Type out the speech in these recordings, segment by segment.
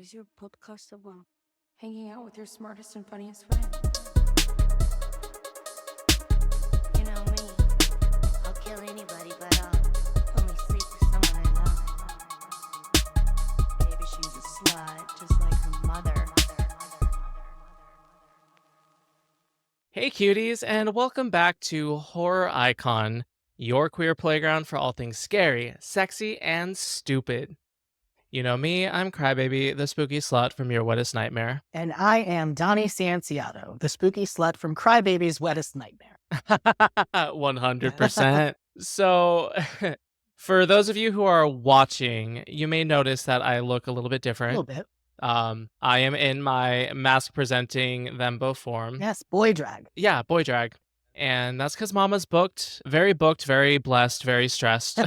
is your podcast about? Hanging out with your smartest and funniest friend. You know me, I'll kill anybody, but I'll only sleep with someone I love. Baby, she's a slut, just like her mother. Hey cuties, and welcome back to Horror Icon, your queer playground for all things scary, sexy, and stupid. You know me, I'm CryBaby, the spooky slut from your wettest nightmare. And I am Donnie Sanciato, the spooky slut from CryBaby's Wettest Nightmare. 100%. So, for those of you who are watching, you may notice that I look a little bit A different. little bit. I am in my mask presenting Thembo form. Yes, boy drag. Yeah, boy drag. And that's because Mama's booked, very blessed, very stressed.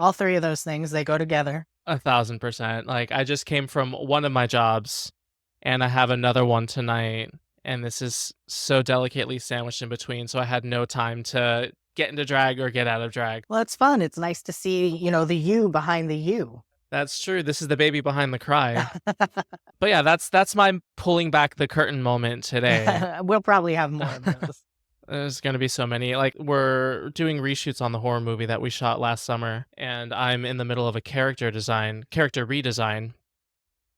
All three of those things, they go together. 1,000%. Like, I just came from one of my jobs and I have another one tonight. And this is so delicately sandwiched in between. So I had no time to get into drag or get out of drag. Well, it's fun. It's nice to see, the you behind the you. That's true. This is the baby behind the cry. But yeah, that's my pulling back the curtain moment today. We'll probably have more of those. There's going to be so many. Like, we're doing reshoots on the horror movie that we shot last summer, and I'm in the middle of a character redesign,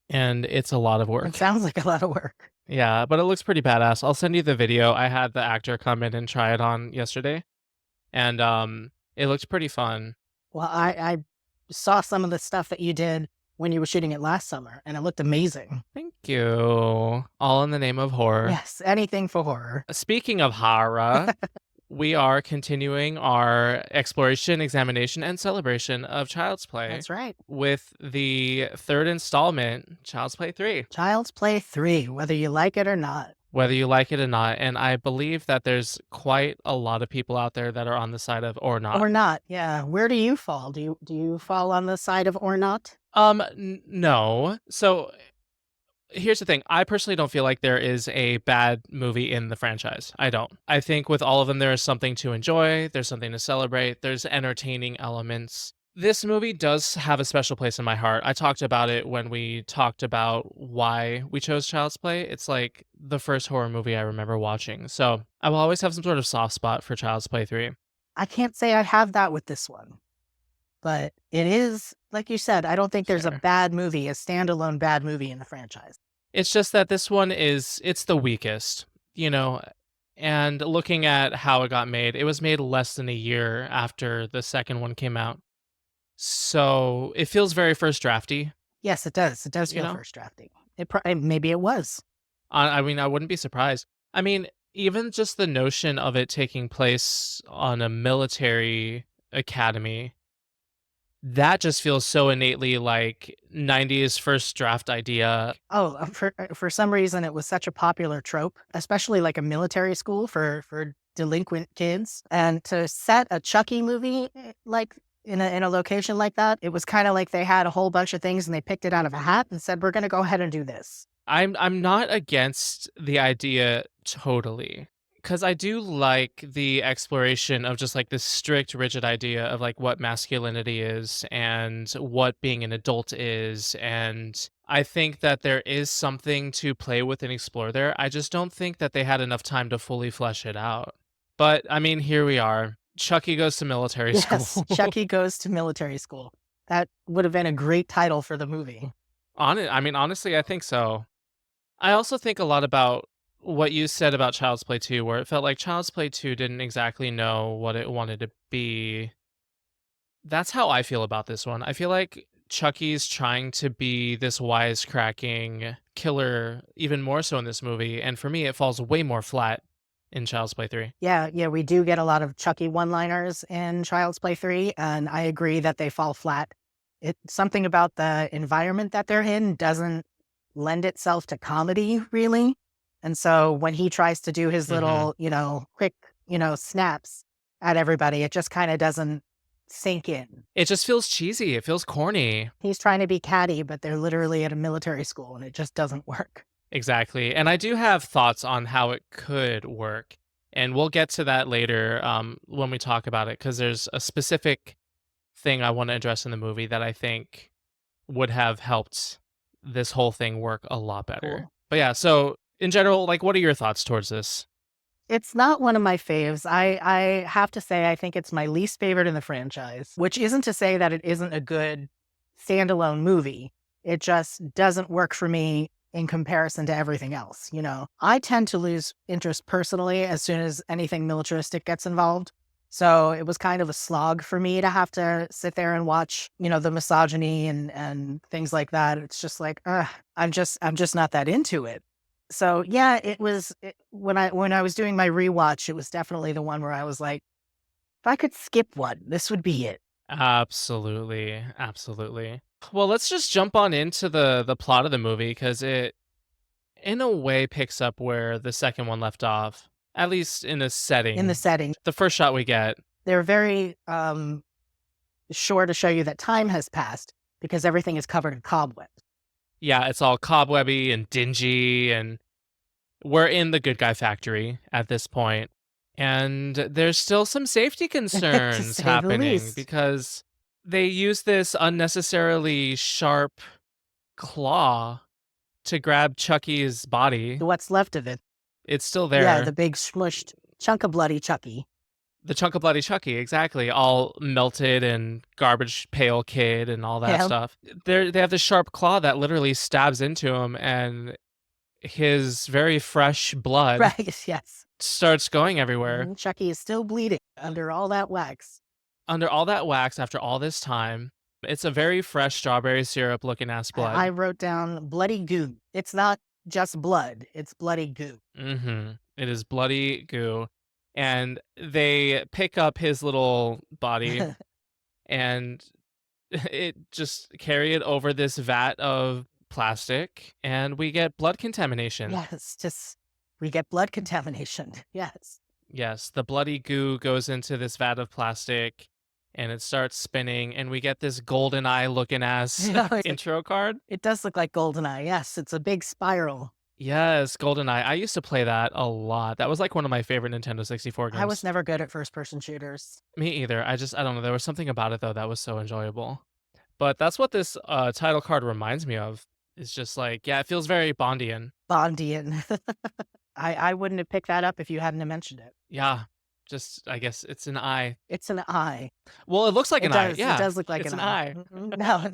and it's a lot of work. It sounds like a lot of work. Yeah, but it looks pretty badass. I'll send you the video. I had the actor come in and try it on yesterday, and it looked pretty fun. Well, I saw some of the stuff that you did when you were shooting it last summer, and it looked amazing. Thank you. All in the name of horror. Yes, anything for horror. Speaking of horror, we are continuing our exploration, examination, and celebration of Child's Play. That's right. With the third installment, Child's Play 3. Child's Play 3, whether you like it or not. Whether you like it or not. And I believe that there's quite a lot of people out there that are on the side of or not. Or not, yeah. Where do you fall? Do you fall on the side of or not? No. So here's the thing. I personally don't feel like there is a bad movie in the franchise. I don't. I think with all of them, there is something to enjoy. There's something to celebrate. There's entertaining elements. This movie does have a special place in my heart. I talked about it when we talked about why we chose Child's Play. It's like the first horror movie I remember watching. So I will always have some sort of soft spot for Child's Play 3. I can't say I have that with this one. But it is, like you said, I don't think there's a bad movie, a standalone bad movie in the franchise. It's just that this one it's the weakest, and looking at how it got made, it was made less than a year after the second one came out. So it feels very first drafty. Yes, it does. It does feel first drafty. Maybe it was. I mean, I wouldn't be surprised. I mean, even just the notion of it taking place on a military academy, that just feels so innately like 90s first draft idea. Oh, for some reason, it was such a popular trope, especially like a military school for delinquent kids. And to set a Chucky movie like in a location like that, it was kind of like they had a whole bunch of things and they picked it out of a hat and said, we're going to go ahead and do this. I'm not against the idea totally, because I do like the exploration of just like this strict, rigid idea of like what masculinity is and what being an adult is. And I think that there is something to play with and explore there. I just don't think that they had enough time to fully flesh it out. But I mean, here we are. Chucky goes to military school. Yes, Chucky goes to military school. That would have been a great title for the movie. Honestly, I think so. I also think a lot about what you said about Child's Play 2, where it felt like Child's Play 2 didn't exactly know what it wanted to be. That's how I feel about this one. I feel like Chucky's trying to be this wisecracking killer, even more so in this movie. And for me, it falls way more flat in Child's Play 3. Yeah, we do get a lot of Chucky one-liners in Child's Play 3, and I agree that they fall flat. Something about the environment that they're in doesn't lend itself to comedy, really. And so when he tries to do his little, quick, snaps at everybody, it just kind of doesn't sink in. It just feels cheesy. It feels corny. He's trying to be catty, but they're literally at a military school, and it just doesn't work. Exactly. And I do have thoughts on how it could work. And we'll get to that later when we talk about it, because there's a specific thing I want to address in the movie that I think would have helped this whole thing work a lot better. Cool. But yeah, so in general, like, what are your thoughts towards this? It's not one of my faves. I have to say, I think it's my least favorite in the franchise, which isn't to say that it isn't a good standalone movie. It just doesn't work for me in comparison to everything else. You know, I tend to lose interest personally as soon as anything militaristic gets involved. So it was kind of a slog for me to have to sit there and watch, you know, the misogyny and things like that. It's just like, I'm just not that into it. So yeah, when I was doing my rewatch, it was definitely the one where I was like, if I could skip one, this would be it. Absolutely, absolutely. Well, let's just jump on into the plot of the movie because it, in a way, picks up where the second one left off, at least in a In the setting. setting, The first shot we get, they're very sure to show you that time has passed because everything is covered in cobwebs. yeah, it's all cobwebby and dingy, and we're in the good guy factory at this point, and there's still some safety To concerns say the happening least. because they use this unnecessarily sharp claw to grab Chucky's body. What's left of it. It's still Yeah, there. the big smushed chunk of bloody Chucky. The chunk of bloody Chucky, exactly, all melted and garbage pail kid and all that Yeah. stuff. They have this sharp claw that literally stabs into him, and his very fresh blood Right, yes. starts going everywhere. Mhm, Chucky is still bleeding under all that wax. Under all that wax after all this time. It's a very fresh strawberry syrup looking ass blood. I wrote down bloody goo. It's not just blood, it's bloody goo. It is bloody goo. And they pick up his little body and it just carry it over this vat of plastic, and we get blood contamination. Yes, just we get blood contamination. Yes. Yes, the bloody goo goes into this vat of plastic and it starts spinning, and we get this golden eye looking ass You know, intro card. it does look like GoldenEye. Yes, it's a big spiral. Yes, GoldenEye. I used to play that a lot. That was like one of my favorite Nintendo 64 games. I was never good at first-person shooters. Me either. I don't know. There was something about it though that was so enjoyable. But that's what this title card reminds me of. It's just like, yeah, it feels very Bondian. Bondian. I wouldn't have picked that up if you hadn't have mentioned it. Yeah, just I guess it's an eye. It's an eye. Well, it looks like It an eye. does. Yeah, It does look like it's an an eye. Mhm. No,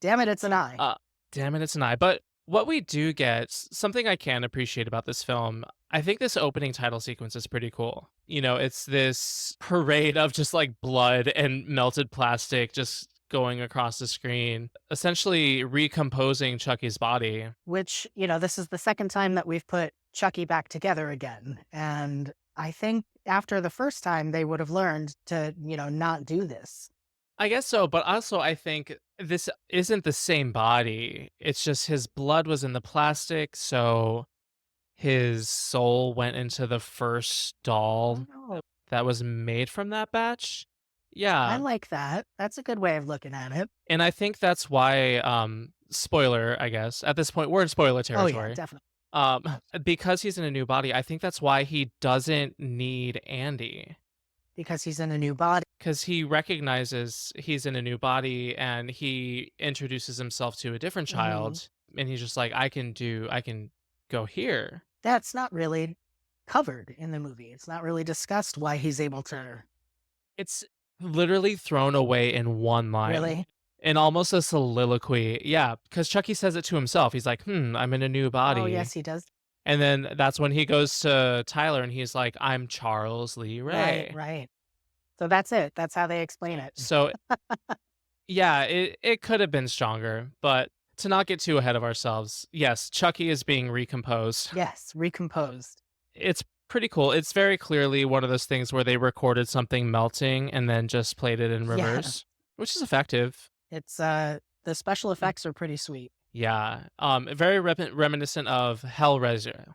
damn it, it's an eye. Damn it, it's an eye. But what we do get, something I can appreciate about this film, I think this opening title sequence is pretty cool. You know, it's this parade of just like blood and melted plastic just going across the screen, essentially recomposing Chucky's body. Which, you know, this is the second time that we've put Chucky back together again. And I think after the first time, they would have learned to, you know, not do this. I guess so, but also I think this isn't the same body. It's just his blood was in the plastic, so his soul went into the first doll Oh, that was made from that batch. I Yeah, like that. That's a good way of looking at it. and I think that's why, spoiler, I guess, at this point, we're in spoiler Oh, yeah, territory. definitely. Um, because he's in a new body, I think that's why he doesn't need Andy. Because he's in a new body. Because he recognizes he's in a new body and he introduces himself to a different Mhm. child, and he's just like, I can go here. That's not really covered in the movie. It's not really discussed why he's able to It's literally thrown away in one line. really. In almost a soliloquy. Yeah, because Chucky says it to himself. He's like, I'm in a new body. Oh, yes, he does. And then that's when he goes to Tyler and he's like, I'm Charles Lee Ray. Right, right. So that's it. That's how they explain it. So, yeah, it could have been stronger, but to not get too ahead of ourselves, yes, Chucky is being recomposed. Yes, recomposed. It's pretty cool. It's very clearly one of those things where they recorded something melting and then just played it in Yeah. reverse, which is effective. It's the special effects are pretty sweet. Yeah, very reminiscent of Hellraiser.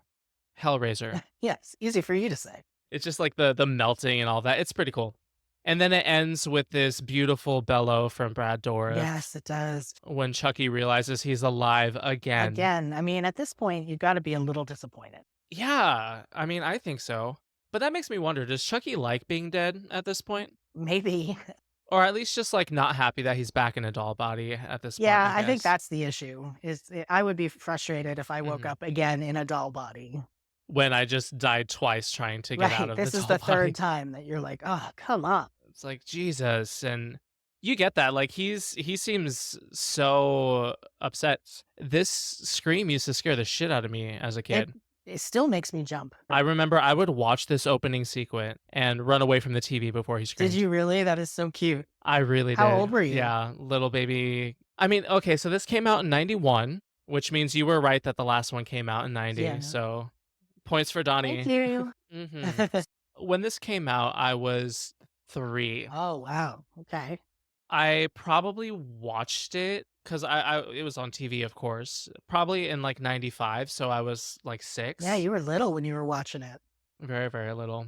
Hellraiser. Yes, easy for you to say. It's just like the melting and all that. It's pretty cool. And then it ends with this beautiful bellow from Brad Dourif Yes, it does. when Chucky realizes he's alive again. Again, I mean, at this point, you got to be a little disappointed. Yeah, I mean, I think so. But that makes me wonder, does Chucky like being dead at this point? Maybe. Or at least just like not happy that he's back in a doll body at this point, Yeah, I I think guess. that's the issue. I would be frustrated if I woke Mhm. up again in a doll body. When I just died twice trying to get out Right. of the This is doll the body. third time that you're like, oh, come on. It's like, Jesus, and you get that, like, he seems so upset. This scream used to scare the shit out of me as a It kid. it still makes me jump. I remember I would watch this opening sequence and run away from the TV before he Did screamed. you really? That is so cute. I really How did. old were you? Yeah, little baby. I mean, okay, so this came out in 91, which means you were right that the last one came out in 90, Yeah. so points for Thank Donnie. you. Mhm. When this came out, I was 3. Oh, wow. Okay. I probably watched it because I it was on TV, of course, probably in, like, 95, so I was, like, Yeah, 6, you were little when you were watching it. very, very little.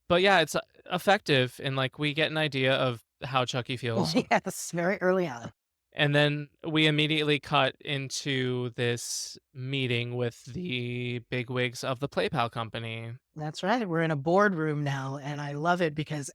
But, yeah, it's, effective, and, like, we get an idea of how Chucky feels, Yes, very early on. and then we immediately cut into this meeting with the bigwigs of the PlayPal company. That's right. We're in a boardroom now, and I love it because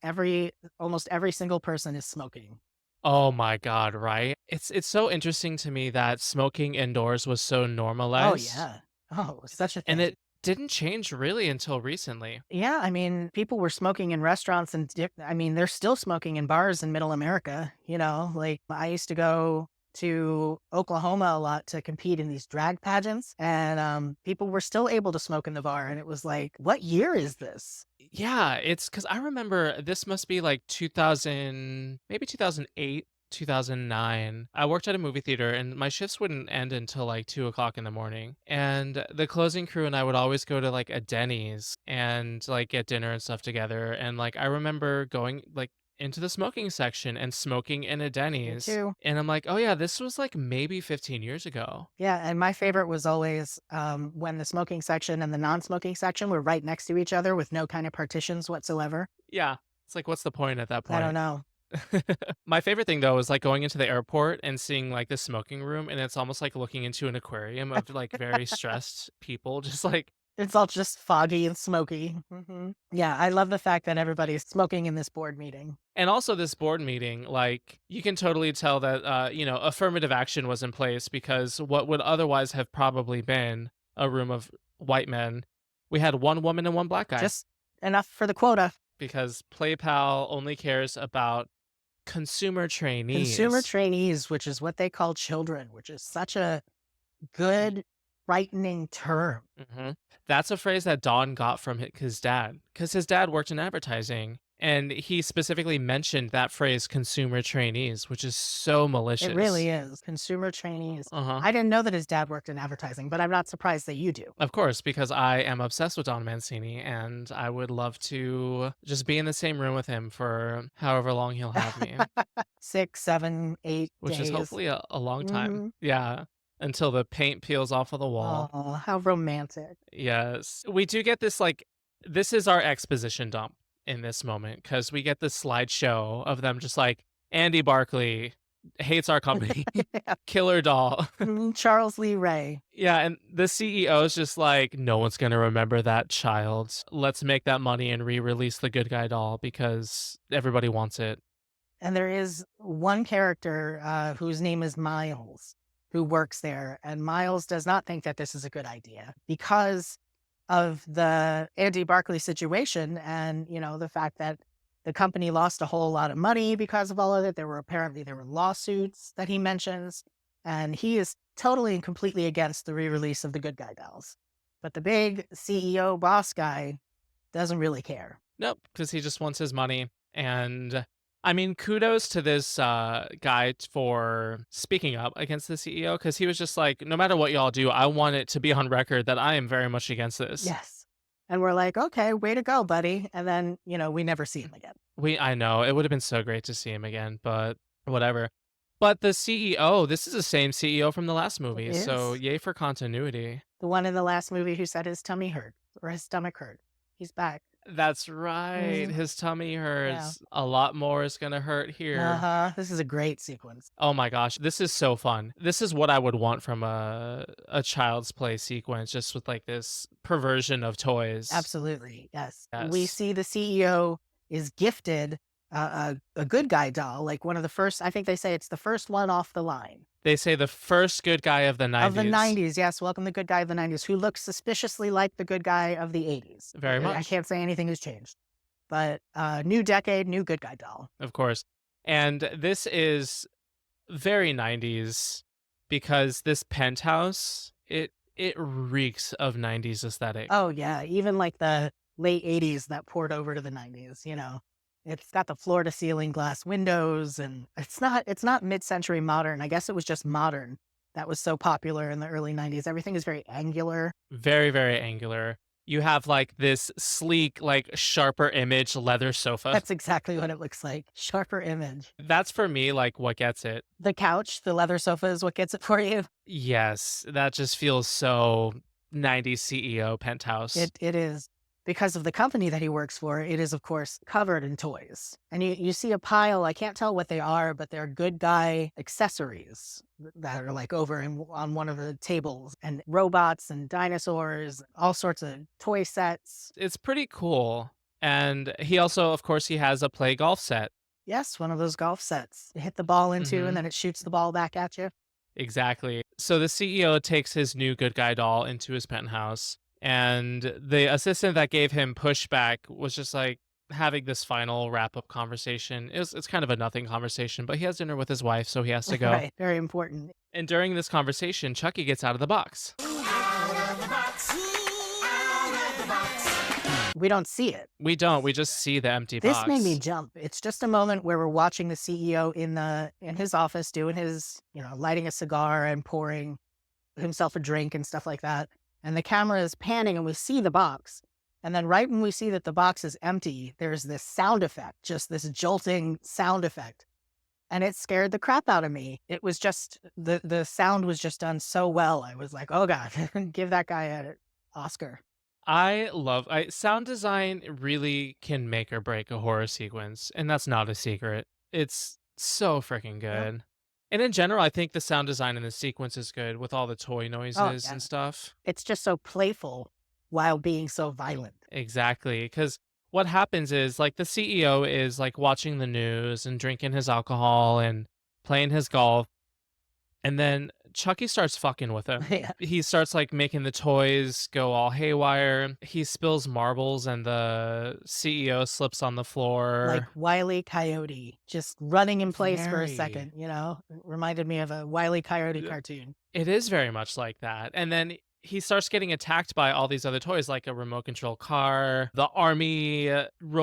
almost every single person is smoking. Oh my god, right? It's so interesting to me that smoking indoors was so Oh, normalized, yeah. Oh, such a and thing. it didn't change really until recently. Yeah, I mean, people were smoking in restaurants and I mean, they're still smoking in bars in middle America, like I used to go to Oklahoma a lot to compete in these drag pageants and people were still able to smoke in the bar and it was like, what year is this? Yeah, it's because I remember this must be like 2000, maybe 2008, 2009. I worked at a movie theater and my shifts wouldn't end until like 2 o'clock in the morning. And the closing crew and I would always go to like a Denny's and like get dinner and stuff together. And like I remember going like into the smoking section and smoking in a Me Denny's. too. And I'm like, oh yeah, this was like maybe 15 years ago. Yeah, and my favorite was always when the smoking section and the non-smoking section were right next to each other with no kind of partitions whatsoever. Yeah. It's like, what's the point at that I don't point? know. My favorite thing though is like going into the airport and seeing like the smoking room and it's almost like looking into an aquarium of like very stressed people just like It's all just foggy and smoky. Yeah, I love the fact that everybody's smoking in this board meeting. and also this board meeting like you can totally tell that affirmative action was in place because what would otherwise have probably been a room of white men, we had one woman and one black guy Just enough for the quota. because PlayPal only cares about consumer Consumer trainees. trainees, which is what they call children, which is such a good, frightening term. hmm That's a phrase that Don got from his dad, because his dad worked in advertising, and he specifically mentioned that phrase "consumer trainees," which is so It malicious. really is. Consumer trainees. Uh huh. I didn't know that his dad worked in advertising, but I'm not surprised that you do. Of course, because I am obsessed with Don Mancini, and I would love to just be in the same room with him for however long he'll have me, 6, 7, 8 which is days. hopefully a long time. Mhm. Yeah, until the paint peels off of the wall. Oh, how romantic. Yes. We do get this, like this is our exposition dump in this moment because we get this slideshow of them just like, Andy Barkley hates our company, killer doll. Charles Lee Ray. Yeah, and the CEO is just like, no one's gonna remember that child. Let's make that money and re-release the good guy doll because everybody wants it. And there is one character whose name is Miles who works there. And Miles does not think that this is a good idea because of the Andy Barkley situation and, the fact that the company lost a whole lot of money because of all of it. There were lawsuits that he mentions, and he is totally and completely against the re-release of the Good Guy dolls. But the big CEO boss guy doesn't really care. Nope, because he just wants his money. And I mean, kudos to this guy for speaking up against the CEO because he was just like, no matter what y'all do, I want it to be on record that I am very much against this. Yes. And we're like, okay, way to go, buddy. And then, we never see him again. I know it would have been so great to see him again, but whatever. But the CEO, this is the same CEO from the last It movie, so is. yay for continuity. The one in the last movie who said his tummy hurt or his stomach hurt. He's back. That's right. Mhm. His tummy Yeah. hurts. A lot more is gonna hurt here. Uh-huh. This is a great sequence. Oh my gosh, this is so fun. This is what I would want from a child's play sequence, just with like this perversion of toys. Absolutely. Yes. We Yes. see the CEO is gifted a good guy doll, like one of the first. I think they say it's the first one off the line They say the first good guy of the 90s. of the 90s. Yes, welcome the good guy of the 90s, who looks suspiciously like the good guy of the 80s. Very I much. can't say anything has changed, but new decade, new good guy doll. Of course. And this is very 90s because this penthouse, it reeks of 90s aesthetic. Oh yeah, even like the late 80s that poured over to the 90s, you know. It's got the floor to ceiling glass windows, and it's not mid-century modern. I guess it was just modern that was so popular in the early 90s. Everything is very angular. Very, very angular. You have like this sleek, like sharper image leather sofa. That's exactly what it looks like. Sharper image. That's for me like what gets it. The couch, the leather sofa is what gets it for you. Yes, that just feels so 90s CEO penthouse. It is. Because of the company that he works for, it is, of course, covered in toys. And you see a pile, I can't tell what they are, but they're good guy accessories that are like over on one of the tables, and robots and dinosaurs, all sorts of toy sets. It's pretty cool. And he also, of course, he has a play golf set. Yes, one of those golf sets. You hit the ball into, Mhm. and then it shoots the ball back at you. Exactly. So the CEO takes his new good guy doll into his penthouse, and the assistant that gave him pushback was just like having this final wrap up conversation. It's kind of a nothing conversation, but he has dinner with his wife, so he has to go. Right, very important. And during this conversation, Chucky gets out of the box. We don't see it. We don't. We just see the empty This box. made me jump. It's just a moment where we're watching the CEO in his office doing his, lighting a cigar and pouring himself a drink and stuff like that. And the camera is panning and we see the box. And then right when we see that the box is empty, there's this sound effect, just this jolting sound effect. And it scared the crap out of me. It was just, the sound was just done so well. I was like, oh God, give that guy an Oscar. Sound design really can make or break a horror sequence, and that's not a secret. It's so freaking good. And in general, I think the sound design in the sequence is good with all the toy noises yeah. and stuff. It's just so playful while being so violent. Exactly. Because what happens is like the CEO is like watching the news and drinking his alcohol and playing his golf. And then Chucky starts fucking with him. Yeah. He starts like making the toys go all haywire. He spills marbles and the CEO slips on the floor. Like Wile E. Coyote, just running in place for a Very. second, It reminded me of a Wile E. Coyote cartoon. It is very much like that. And then he starts getting attacked by all these other toys, like a remote control car, the army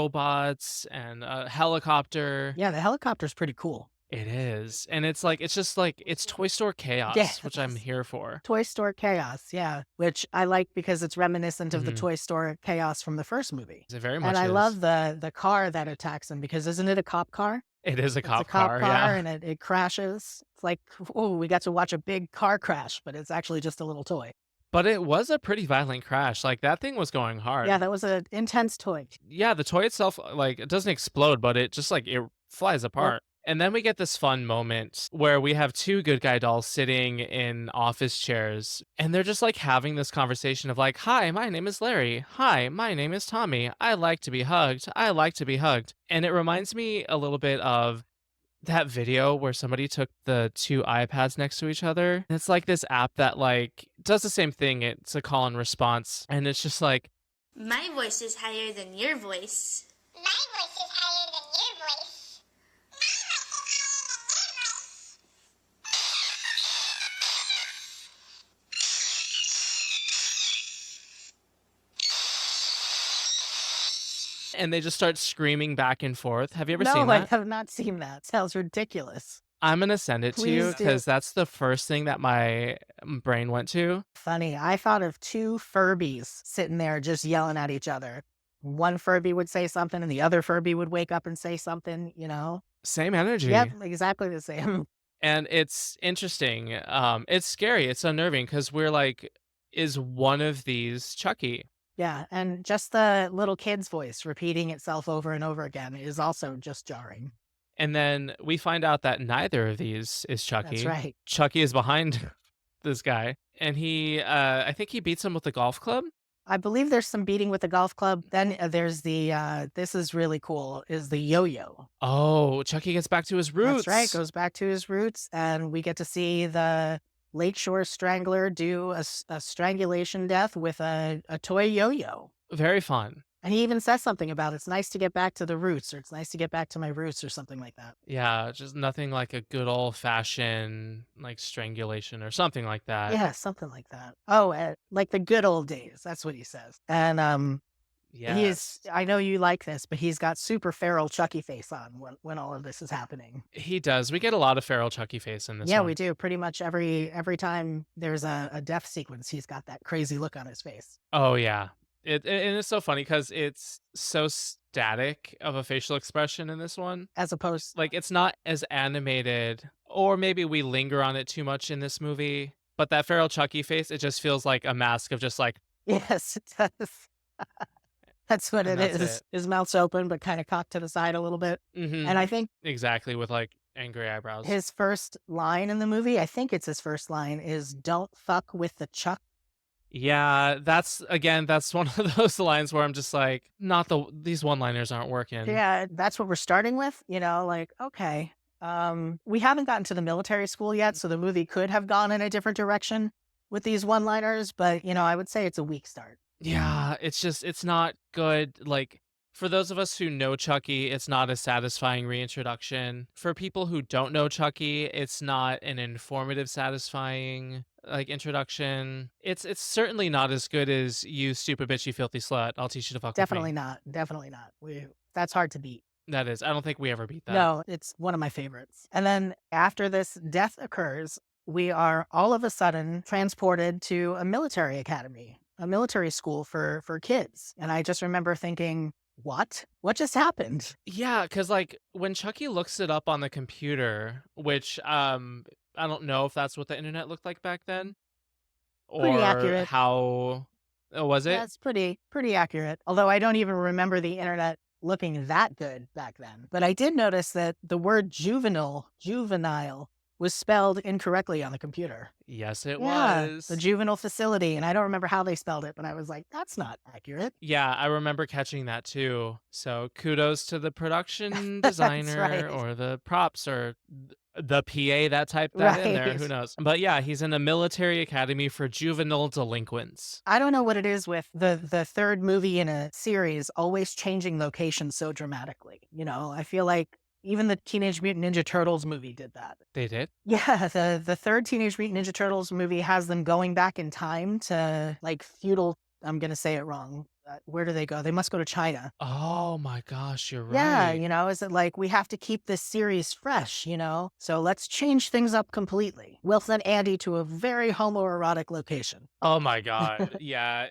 robots, and a helicopter. Yeah, the helicopter's pretty cool. It is. And it's just like, it's Toy Store chaos, which I'm Yes. here for. Toy Store Chaos, yeah, which I like because it's reminiscent of the Mhm. Toy Store Chaos from the first movie. It very much And I is. love the car that attacks him, because isn't it a cop car? It is a It's cop a cop car, car, yeah. and it crashes. It's like, oh, we got to watch a big car crash, but it's actually just a little toy. But it was a pretty violent crash. Like that thing was going hard. Yeah, that was an intense toy. Yeah, the toy itself, like, it doesn't explode, but it just like it flies apart. And then we get this fun moment where we have two good guy dolls sitting in office chairs, and they're just like having this conversation of like, "Hi, my name is Larry. Hi, my name is Tommy. I like to be hugged. I like to be hugged." And it reminds me a little bit of that video where somebody took the two iPads next to each other. And it's like this app that like does the same thing. It's a call and response, and it's just like, My voice is higher than your voice. My voice is higher than your voice. and they just start screaming back and forth. Have you ever No, seen I that? have not seen that. Sounds ridiculous. I'm gonna send it to you Please do. because that's the first thing that my brain went to. Funny. I thought of two Furbies sitting there just yelling at each other. One Furby would say something and the other Furby would wake up and say something, Same energy. Yep, exactly the same. And it's interesting. It's scary. It's unnerving because we're like, is one of these Chucky? Yeah, and just the little kid's voice repeating itself over and over again is also just jarring. And then we find out that neither of these is Chucky. That's right. Chucky is behind this guy, and I think he beats him with a golf club. I believe there's some beating with the golf club. Then there's the this is really cool is the yo-yo. Oh, Chucky gets back to his That's right, roots. goes back to his roots, and we get to see the Lakeshore Strangler do a strangulation death with a toy yo-yo. Very fun. And he even says something about it's nice to get back to the roots, or it's nice to get back to my roots, or something like that. Yeah, just nothing like a good old fashioned like strangulation or something like that. Yeah, something like that. Oh, like the good old days. That's what he says. And Yes. I know you like this, but he's got super feral Chucky face on when all of this is happening. He does. We get a lot of feral Chucky face in this Yeah, one. we do. Pretty much every time there's a death sequence, he's got that crazy look on his face. Oh yeah. And it's so funny because it's so static of a facial expression in this one. As opposed Like it's not as animated, or maybe we linger on it too much in this movie. But that feral Chucky face, it just feels like a mask of just like, yes, it does. That's what and it that's is. it. His mouth's open, but kind of cocked to the side a little bit. Mm-hmm. And I think Exactly, with like angry eyebrows. his first line in the movie, I think it's his first line, is "Don't fuck with the Chuck." Yeah, that's one of those lines where I'm just like, not these one-liners aren't working. Yeah, that's what we're starting with. Like, okay. We haven't gotten to the military school yet, so the movie could have gone in a different direction with these one-liners, but I would say it's a weak start. Yeah, it's not good. Like, for those of us who know Chucky, it's not a satisfying reintroduction. For people who don't know Chucky, it's not an informative, satisfying like introduction. It's certainly not as good as "You stupid bitch, you filthy slut, I'll teach you to fuck with Definitely me." not. Definitely not. That's hard to beat. That is. I don't think we ever beat that. No, it's one of my favorites. And then after this death occurs, we are all of a sudden transported to a military academy, a military school for kids. And I just remember thinking, what? What just happened? Yeah, because like when Chucky looks it up on the computer, which I don't know if that's what the internet looked like back then, Pretty or accurate. how was Yeah, it? it's pretty accurate. Although I don't even remember the internet looking that good back then. But I did notice that the word juvenile was spelled incorrectly on the computer. Yes, it Yeah, was. the juvenile facility. And I don't remember how they spelled it, but I was like, that's not accurate. Yeah, I remember catching that too. So kudos to the production That's designer right. or the props or the PA that typed that in there. Who Right. knows? But yeah, he's in a military academy for juvenile delinquents. I don't know what it is with the third movie in a series always changing location so dramatically. I feel like even the Teenage Mutant Ninja Turtles movie did that. They did? Yeah, the third Teenage Mutant Ninja Turtles movie has them going back in time to like feudal. I'm gonna say it wrong. Where do they go? They must go to China. Oh my gosh, you're Yeah, right. is it like we have to keep this series fresh, So let's change things up completely. We'll send Andy to a very homoerotic location. Oh my god. Yeah,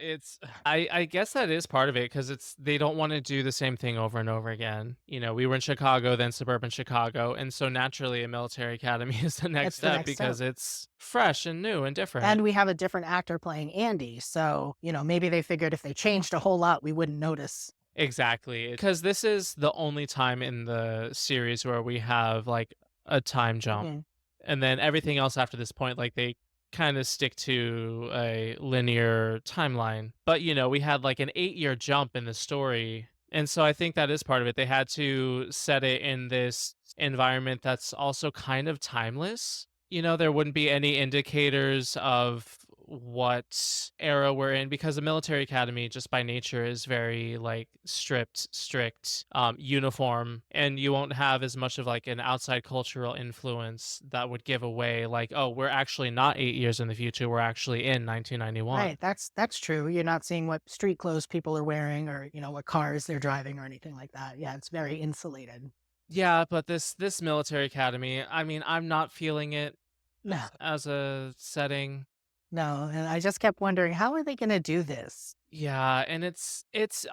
I guess that is part of it because they don't want to do the same thing over and over again. We were in Chicago, then suburban Chicago, and so naturally a military academy is the next It's the step next step. because it's fresh and new and different. And we have a different actor playing Andy. So, maybe they figured if they changed a whole lot, we wouldn't notice. Exactly. Because this is the only time in the series where we have like a time jump. Mhm. And then everything else after this point, like they kind of stick to a linear timeline. But, we had like an 8-year jump in the story. And so I think that is part of it. They had to set it in this environment that's also kind of timeless. There wouldn't be any indicators of what era we're in because the military academy just by nature is very like strict, uniform, and you won't have as much of like an outside cultural influence that would give away like, oh, we're actually not 8 years in the future, we're actually in 1991. Right. That's true. You're not seeing what street clothes people are wearing or, what cars they're driving or anything like that. Yeah, it's very insulated. Yeah, but this military academy, I mean, I'm not feeling it No, as a setting. no. And I just kept wondering, how are they going to do this? Yeah, and it's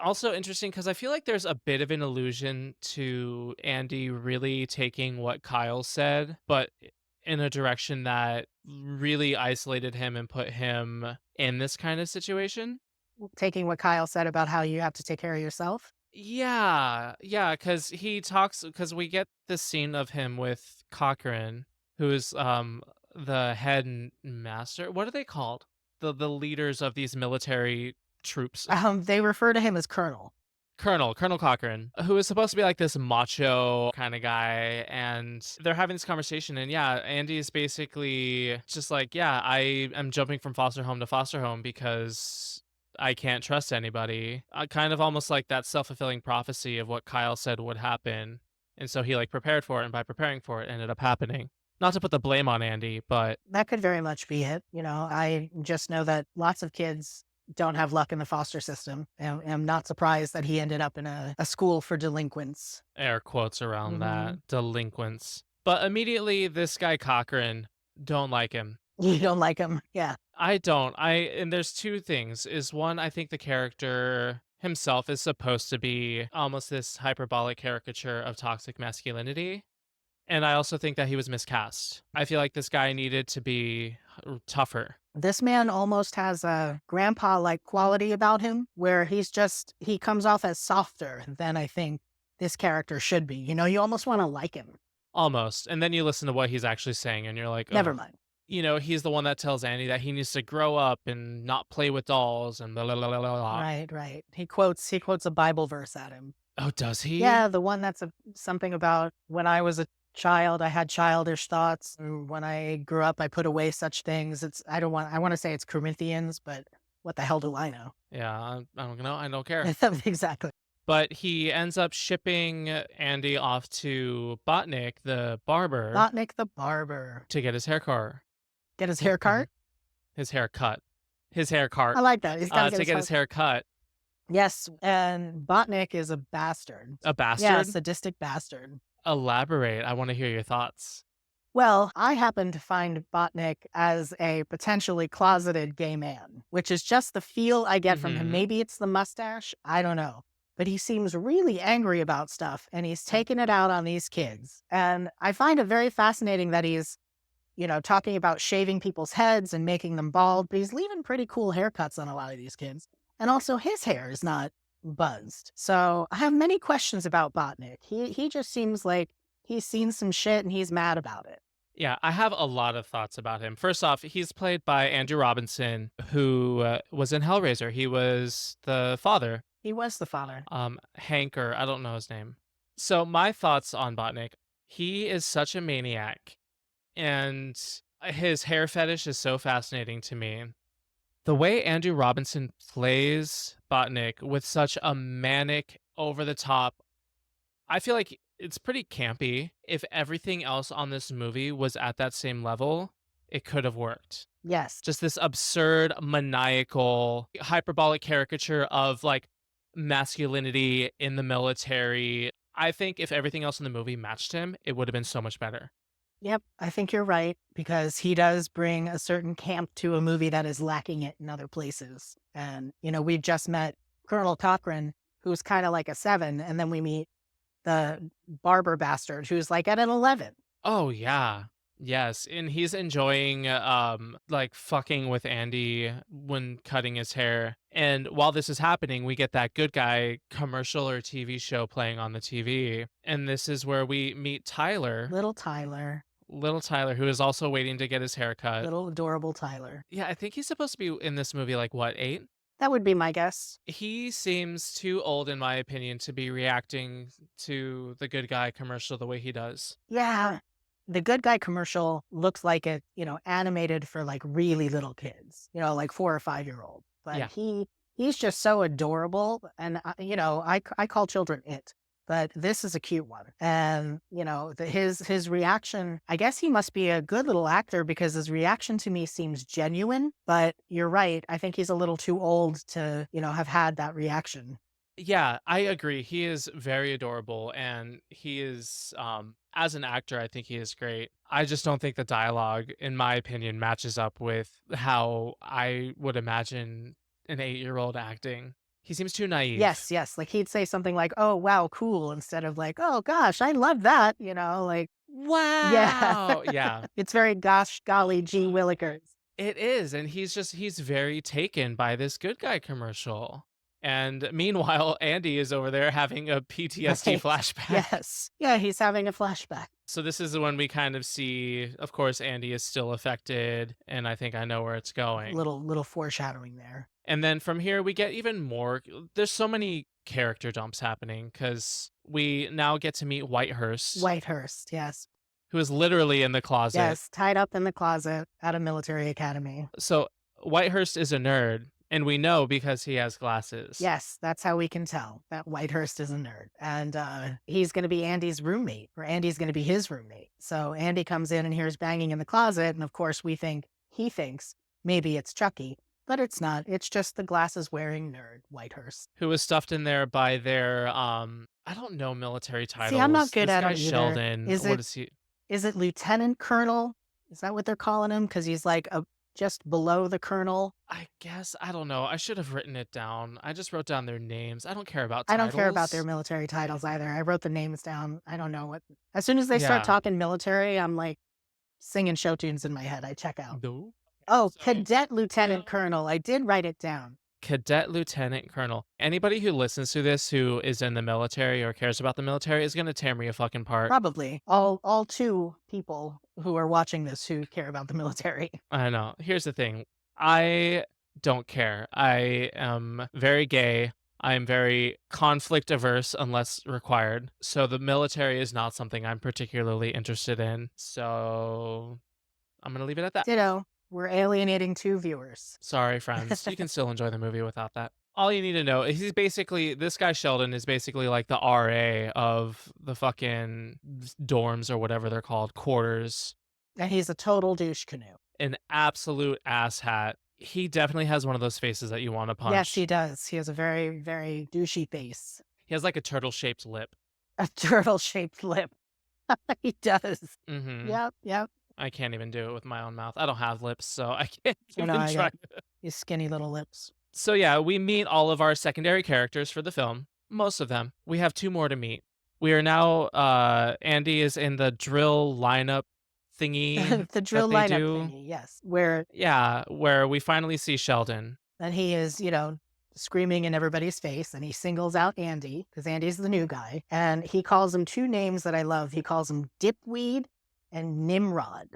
also interesting because I feel like there's a bit of an allusion to Andy really taking what Kyle said, but in a direction that really isolated him and put him in this kind of situation. Taking what Kyle said about how you have to take care of yourself. Yeah, because we get this scene of him with Cochran, who's the head master. What are they called? The leaders of these military troops. They refer to him as Colonel. Colonel Cochran, who is supposed to be like this macho kind of guy, and they're having this conversation, and yeah, Andy is basically just like, yeah, I am jumping from foster home to foster home because I can't trust anybody. Kind of almost like that self-fulfilling prophecy of what Kyle said would happen, and so he like prepared for it, and by preparing for it, ended up happening. Not to put the blame on Andy, but That could very much be it. I just know that lots of kids don't have luck in the foster system. And I'm not surprised that he ended up in a school for delinquents. air quotes around that, Mhm. delinquents. But immediately, this guy Cochran, don't like him. You don't like him? Yeah. I don't. And there's two things. Is one, I think the character himself is supposed to be almost this hyperbolic caricature of toxic masculinity. And I also think that he was miscast. I feel like this guy needed to be tougher. This man almost has a grandpa-like quality about him where he comes off as softer than I think this character should be. You almost want to like him. Almost. And then you listen to what he's actually saying and you're like, Never oh. mind. He's the one that tells Andy that he needs to grow up and not play with dolls and blah, blah, blah, blah, blah. Right. He quotes a Bible verse at him. Oh, does he? Yeah, the one that's something about when I was a child, I had childish thoughts. And when I grew up, I put away such things. I want to say it's Corinthians, but what the hell do I know? Yeah, I don't know. I don't care. Exactly. But he ends up shipping Andy off to Botnick, the barber, Botnick the barber. to get his hair car. Get his hair cut? His hair cut. His hair cart. I like that. He's got To get his hair cut. Yes, and Botnick is a bastard. A bastard? Yeah, a sadistic bastard. Elaborate. I want to hear your thoughts. Well, I happen to find Botnick as a potentially closeted gay man, which is just the feel I get from him. Mhm. Maybe it's the mustache. I don't know. But he seems really angry about stuff, and he's taking it out on these kids. And I find it very fascinating that he's, talking about shaving people's heads and making them bald, but he's leaving pretty cool haircuts on a lot of these kids. And also his hair is not buzzed. So I have many questions about Botnick. He just seems like he's seen some shit and he's mad about it. Yeah, I have a lot of thoughts about him. First off, he's played by Andrew Robinson, who was in Hellraiser. He was the father. He was the father. Hank, or I don't know his name. So my thoughts on Botnick, he is such a maniac, and his hair fetish is so fascinating to me. The way Andrew Robinson plays Botnick with such a manic, over-the-top, I feel like it's pretty campy. If everything else on this movie was at that same level, it could have worked. Yes. Just this absurd, maniacal, hyperbolic caricature of like masculinity in the military. I think if everything else in the movie matched him, it would have been so much better. Yep, I think you're right, because he does bring a certain camp to a movie that is lacking it in other places. And, we just met Colonel Cochran, who's kind of like a 7, and then we meet the barber bastard, who's like at an 11. Oh, yeah. Yes, and he's enjoying like fucking with Andy when cutting his hair. And while this is happening, we get that good guy commercial or TV show playing on the TV. And this is where we meet Tyler. Little Tyler. Little Tyler, who is also waiting to get his hair cut. Little adorable Tyler. Yeah, I think he's supposed to be in this movie like what, 8? That would be my guess. He seems too old, in my opinion, to be reacting to the good guy commercial the way he does. Yeah. The good guy commercial looks like it, animated for like really little kids, like 4 or 5-year-old. But Yeah. he's just so adorable. And, I call children it. But this is a cute one. And, his reaction, I guess he must be a good little actor because his reaction to me seems genuine. But you're right. I think he's a little too old to, have had that reaction. Yeah, I agree. He is very adorable, and he is, as an actor, I think he is great. I just don't think the dialogue, in my opinion, matches up with how I would imagine an 8-year-old acting. He seems too naive. Yes. Like he'd say something like, "Oh, wow, cool," instead of like, "Oh, gosh, I love that," like, Wow. yeah. Yeah, It's very gosh, golly, gee willikers. it is. And he's very taken by this good guy commercial. And meanwhile, Andy is over there having a PTSD Right. flashback. Yes. Yeah, he's having a flashback. So this is when we kind of see, of course, Andy is still affected, and I think I know where it's going. Little foreshadowing there. And then from here, we get even more. There's so many character dumps happening because we now get to meet Whitehurst, Whitehurst, yes. who is literally in the closet. Yes, tied up in the closet at a military academy. So Whitehurst is a nerd, and we know because he has glasses. Yes, that's how we can tell that Whitehurst is a nerd. And he's going to be Andy's roommate, or Andy's going to be his roommate. So Andy comes in and hears banging in the closet. And of course, he thinks maybe it's Chucky, but it's not. It's just the glasses wearing nerd, Whitehurst. Who was stuffed in there by their, I don't know military titles. See, I'm not good this at guy them either. Sheldon. What is he? Is it Lieutenant Colonel? Is that what they're calling him? Because he's like just below the colonel. I guess. I don't know. I should have written it down. I just wrote down their names. I don't care about I titles. don't care about their military titles either. I wrote the names down. I don't know what. As soon as they start Yeah. talking military, I'm like singing show tunes in my head. I check out. No. Oh, So- Cadet Lieutenant Colonel. I did write it down. Cadet Lieutenant Colonel. Anybody who listens to this who is in the military or cares about the military is going to tear me a fucking part. Probably all two people who are watching this who care about the military. I know. Here's the thing. I don't care. I am very gay. I am very conflict averse unless required. So the military is not something I'm particularly interested in. So I'm going to leave it at that. Ditto. We're alienating two viewers. Sorry, friends. You can still enjoy the movie without that. All you need to know is this guy Sheldon is basically like the RA of the fucking dorms or whatever they're called, quarters. And he's a total douche canoe. An absolute asshat. He definitely has one of those faces that you want to punch. Yes, he does. He has a very, very douchey face. He has like a turtle-shaped lip. A turtle-shaped lip. He does. Mm-hmm. Yep. I can't even do it with my own mouth. I don't have lips, so I can't I even know, I try. got- His skinny little lips. So yeah, we meet all of our secondary characters for the film. Most of them. We have 2 more to meet. We are now, Andy is in the drill lineup thingy. The drill that they lineup do. thingy, yes. Where Where we finally see Sheldon. and he is, screaming in everybody's face, and he singles out Andy, because Andy's the new guy. And he calls him 2 names that I love. He calls him Dipweed and Nimrod.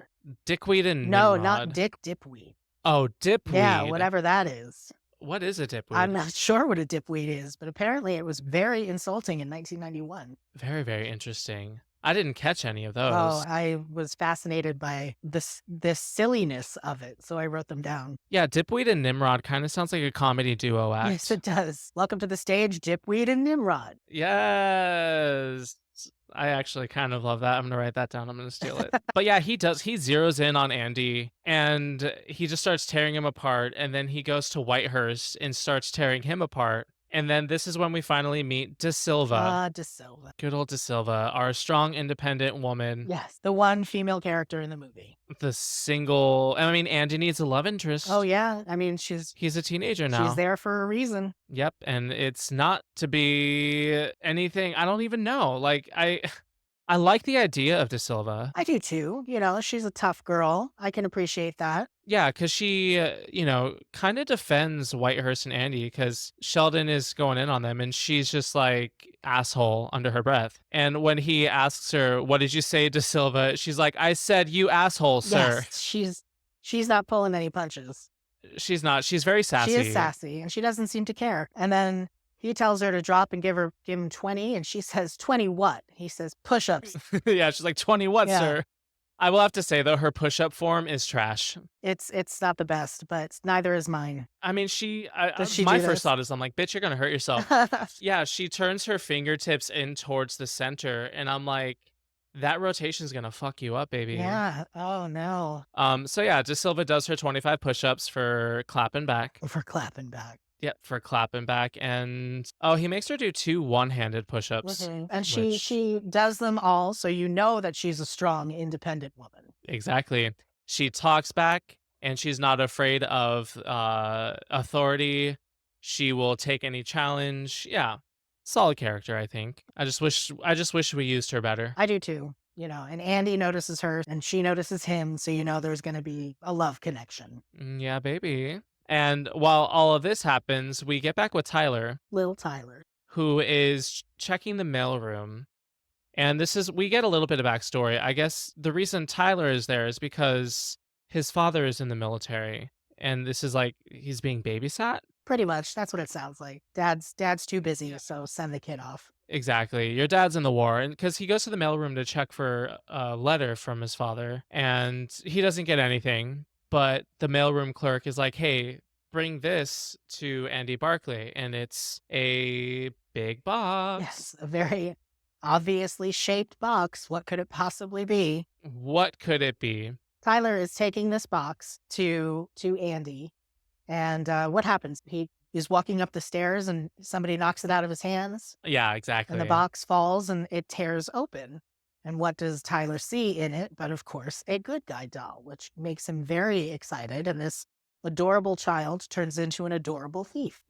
Dickweed and No, Nimrod. not Dick, Dipweed. Oh, Dipweed. Yeah, whatever that is. What is a dipweed? I'm not sure what a dipweed is, but apparently it was very insulting in 1991. Very, very interesting. I didn't catch any of those. Oh, I was fascinated by this silliness of it, so I wrote them down. Yeah, Dipweed and Nimrod kind of sounds like a comedy duo act. Yes, it does. Welcome to the stage, Dipweed and Nimrod. Yes. I actually kind of love that. I'm going to write that down. I'm going to steal it. But yeah, he zeroes in on Andy and he just starts tearing him apart. And then he goes to Whitehurst and starts tearing him apart. And then this is when we finally meet De Silva. De Silva. Good old De Silva, our strong, independent woman. Yes, the one female character in the movie. The single, I mean, Andy needs a love interest. Oh yeah, I mean He's a teenager now. she's there for a reason. Yep, and it's not to be anything. I don't even know. Like I like the idea of De Silva. I do too. She's a tough girl. I can appreciate that. Yeah, because she, kind of defends Whitehurst and Andy because Sheldon is going in on them, and she's just like asshole under her breath. And when he asks her, "What did you say, De Silva?" She's like, "I said you asshole, sir." Yes, she's not pulling any punches. She's not. She's very sassy. She is sassy, and she doesn't seem to care. And then he tells her to drop and give him 20, and she says, 20 what? He says, push-ups. Yeah, she's like, 20 what, Yeah. sir? I will have to say, though, her push-up form is trash. It's not the best, but neither is mine. I mean, Does she my do first this? thought is, I'm like, bitch, you're going to hurt yourself. Yeah, she turns her fingertips in towards the center, and I'm like, that rotation's going to fuck you up, baby. Yeah. Oh, no. So yeah, De Silva does her 25 push-ups for clapping back. For clapping back. Yep, for clapping back. And, he makes her do 2 one-handed push-ups. And which- she does them all, so you know that she's a strong, independent woman. Exactly. She talks back, and she's not afraid of authority. She will take any challenge. Yeah, solid character, I think. I just wish we used her better. I do too. And Andy notices her, and she notices him, so there's going to be a love connection. Yeah, baby. And while all of this happens, we get back with Tyler, Lil Tyler. who is checking the mailroom. And we get a little bit of backstory. I guess the reason Tyler is there is because his father is in the military. And this is like, he's being babysat? Pretty much. That's what it sounds like. Dad's too busy, so send the kid off. Exactly. Your dad's in the war. And because he goes to the mailroom to check for a letter from his father, and he doesn't get anything. But the mailroom clerk is like, hey, bring this to Andy Barclay. And it's a big box. Yes, a very obviously shaped box. What could it possibly be? What could it be? Tyler is taking this box to Andy, and what happens? He is walking up the stairs, and somebody knocks it out of his hands, Yeah, exactly. and the box falls, and it tears open. And what does Tyler see in it? But of course, a good guy doll, which makes him very excited. And this adorable child turns into an adorable thief.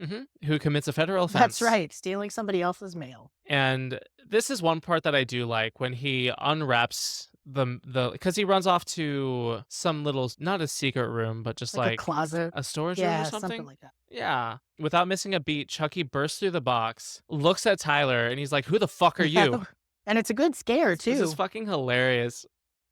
Who commits a federal offense. That's right, stealing somebody else's mail. And this is one part that I do like when he unwraps the because he runs off to some little, not a secret room, but just Like like a closet. a storage room Yeah, or something. something like that. Yeah. Without missing a beat, Chucky bursts through the box, looks at Tyler, and he's like, "Who the fuck are you?" And it's a good scare, too. This is fucking hilarious.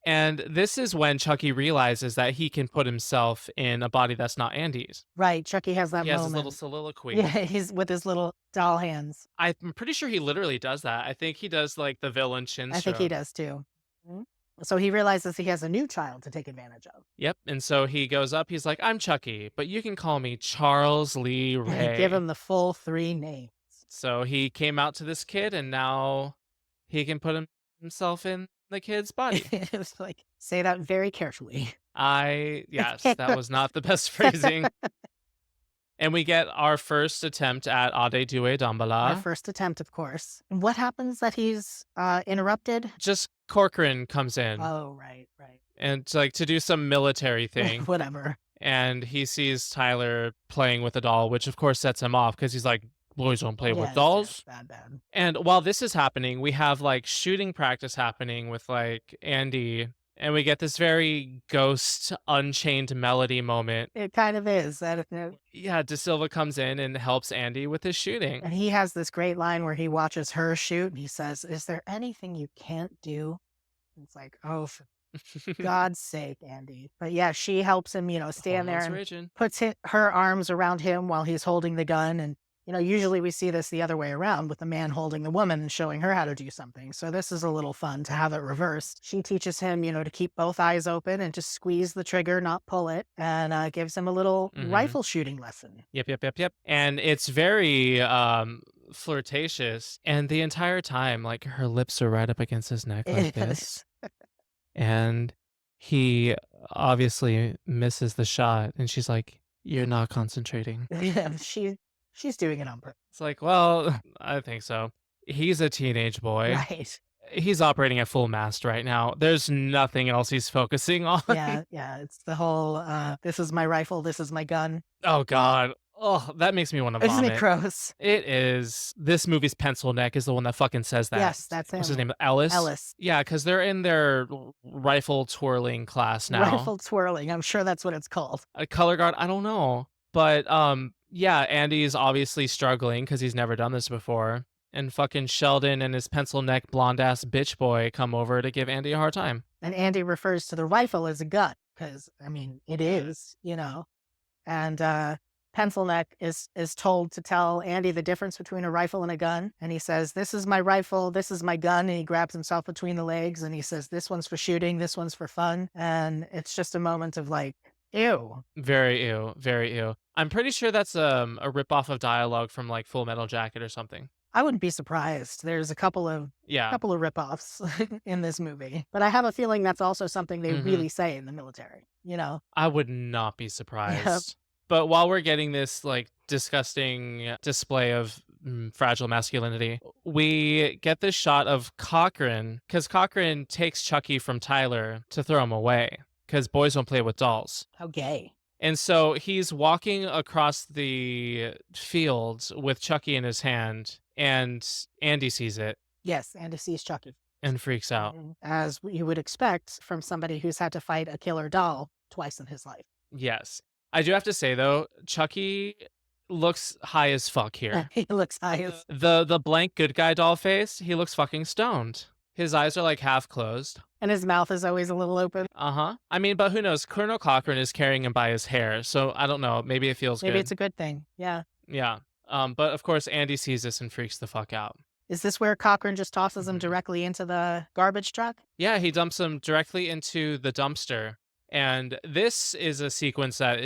And this is when Chucky realizes that he can put himself in a body that's not Andy's. Right, Chucky has that He has his moment. little soliloquy. Yeah, he's with his little doll hands. I'm pretty sure he literally does that. I think he does like the villain chin I think he stroke. does, too. Mhm. So he realizes he has a new child to take advantage of. Yep. And so he goes up. He's like, "I'm Chucky, but you can call me Charles Lee Ray." Give him the full 3 names. So he came out to this kid, and now he can put himself in the kid's body. It was like, say that very carefully. Yes, that was not the best phrasing. And we get our first attempt at Ade Due Our Dambala. first attempt, of course. And what happens that he's interrupted? Just Corcoran comes in Oh, right. and to do some military thing. Whatever. And he sees Tyler playing with a doll, which of course sets him off because he's like, boys don't play with Yes, dolls. yes, bad. And while this is happening, we have like shooting practice happening with like Andy, and we get this very Ghost Unchained melody moment. It kind of is. Yeah, De Silva comes in and helps Andy with his shooting. And he has this great line where he watches her shoot and he says, "Is there anything you can't do?" It's like, oh, for God's sake, Andy. But yeah, she helps him, stand there and Raging. puts her arms around him while he's holding the gun. And, usually we see this the other way around with the man holding the woman and showing her how to do something. So this is a little fun to have it reversed. She teaches him, to keep both eyes open and just squeeze the trigger, not pull it, and gives him a little rifle shooting lesson. Yep. And it's very flirtatious. And the entire time, like, her lips are right up against his neck like this. And he obviously misses the shot. And she's like, "You're not concentrating." Yeah, she's doing it on purpose. It's like, well, I think so. He's a teenage boy. Right. He's operating at full mast right now. There's nothing else he's focusing on. Yeah. It's the whole, this is my rifle, this is my gun. Oh, God. Oh, that makes me want to vomit. Isn't it gross? It is. This movie's pencil neck is the one that fucking says that. Yes, that's him. What's his name? Ellis? Ellis. Yeah, because they're in their rifle twirling class now. Rifle twirling. I'm sure that's what it's called. A color guard? I don't know. But, yeah, Andy's obviously struggling because he's never done this before. And fucking Sheldon and his pencil neck blonde ass bitch boy come over to give Andy a hard time. And Andy refers to the rifle as a gun because, it is, And Pencil Neck is told to tell Andy the difference between a rifle and a gun. And he says, "This is my rifle, this is my gun." And he grabs himself between the legs and he says, "This one's for shooting, this one's for fun." And it's just a moment of like, ew. Very ew. Very ew. I'm pretty sure that's a ripoff of dialogue from like Full Metal Jacket or something. I wouldn't be surprised. There's a couple of ripoffs in this movie. But I have a feeling that's also something they really say in the military, I would not be surprised. But while we're getting this like disgusting display of fragile masculinity, we get this shot of Cochran, because Cochran takes Chucky from Tyler to throw him away because boys don't play with dolls. How gay. And so he's walking across the fields with Chucky in his hand, and Andy sees it Yes, Andy sees Chucky. and freaks out. As you would expect from somebody who's had to fight a killer doll twice in his life. Yes. I do have to say, though, Chucky looks high as fuck here. He looks high as... The blank good guy doll face, he looks fucking stoned. His eyes are like half closed. And his mouth is always a little open. Uh-huh. I mean, but who knows? Colonel Cochran is carrying him by his hair, so I don't know. Maybe it feels Maybe good. it's a good thing. Yeah. Yeah. But of course, Andy sees this and freaks the fuck out. Is this where Cochran just tosses him Mhm. directly into the garbage truck? Yeah, he dumps him directly into the dumpster. And this is a sequence that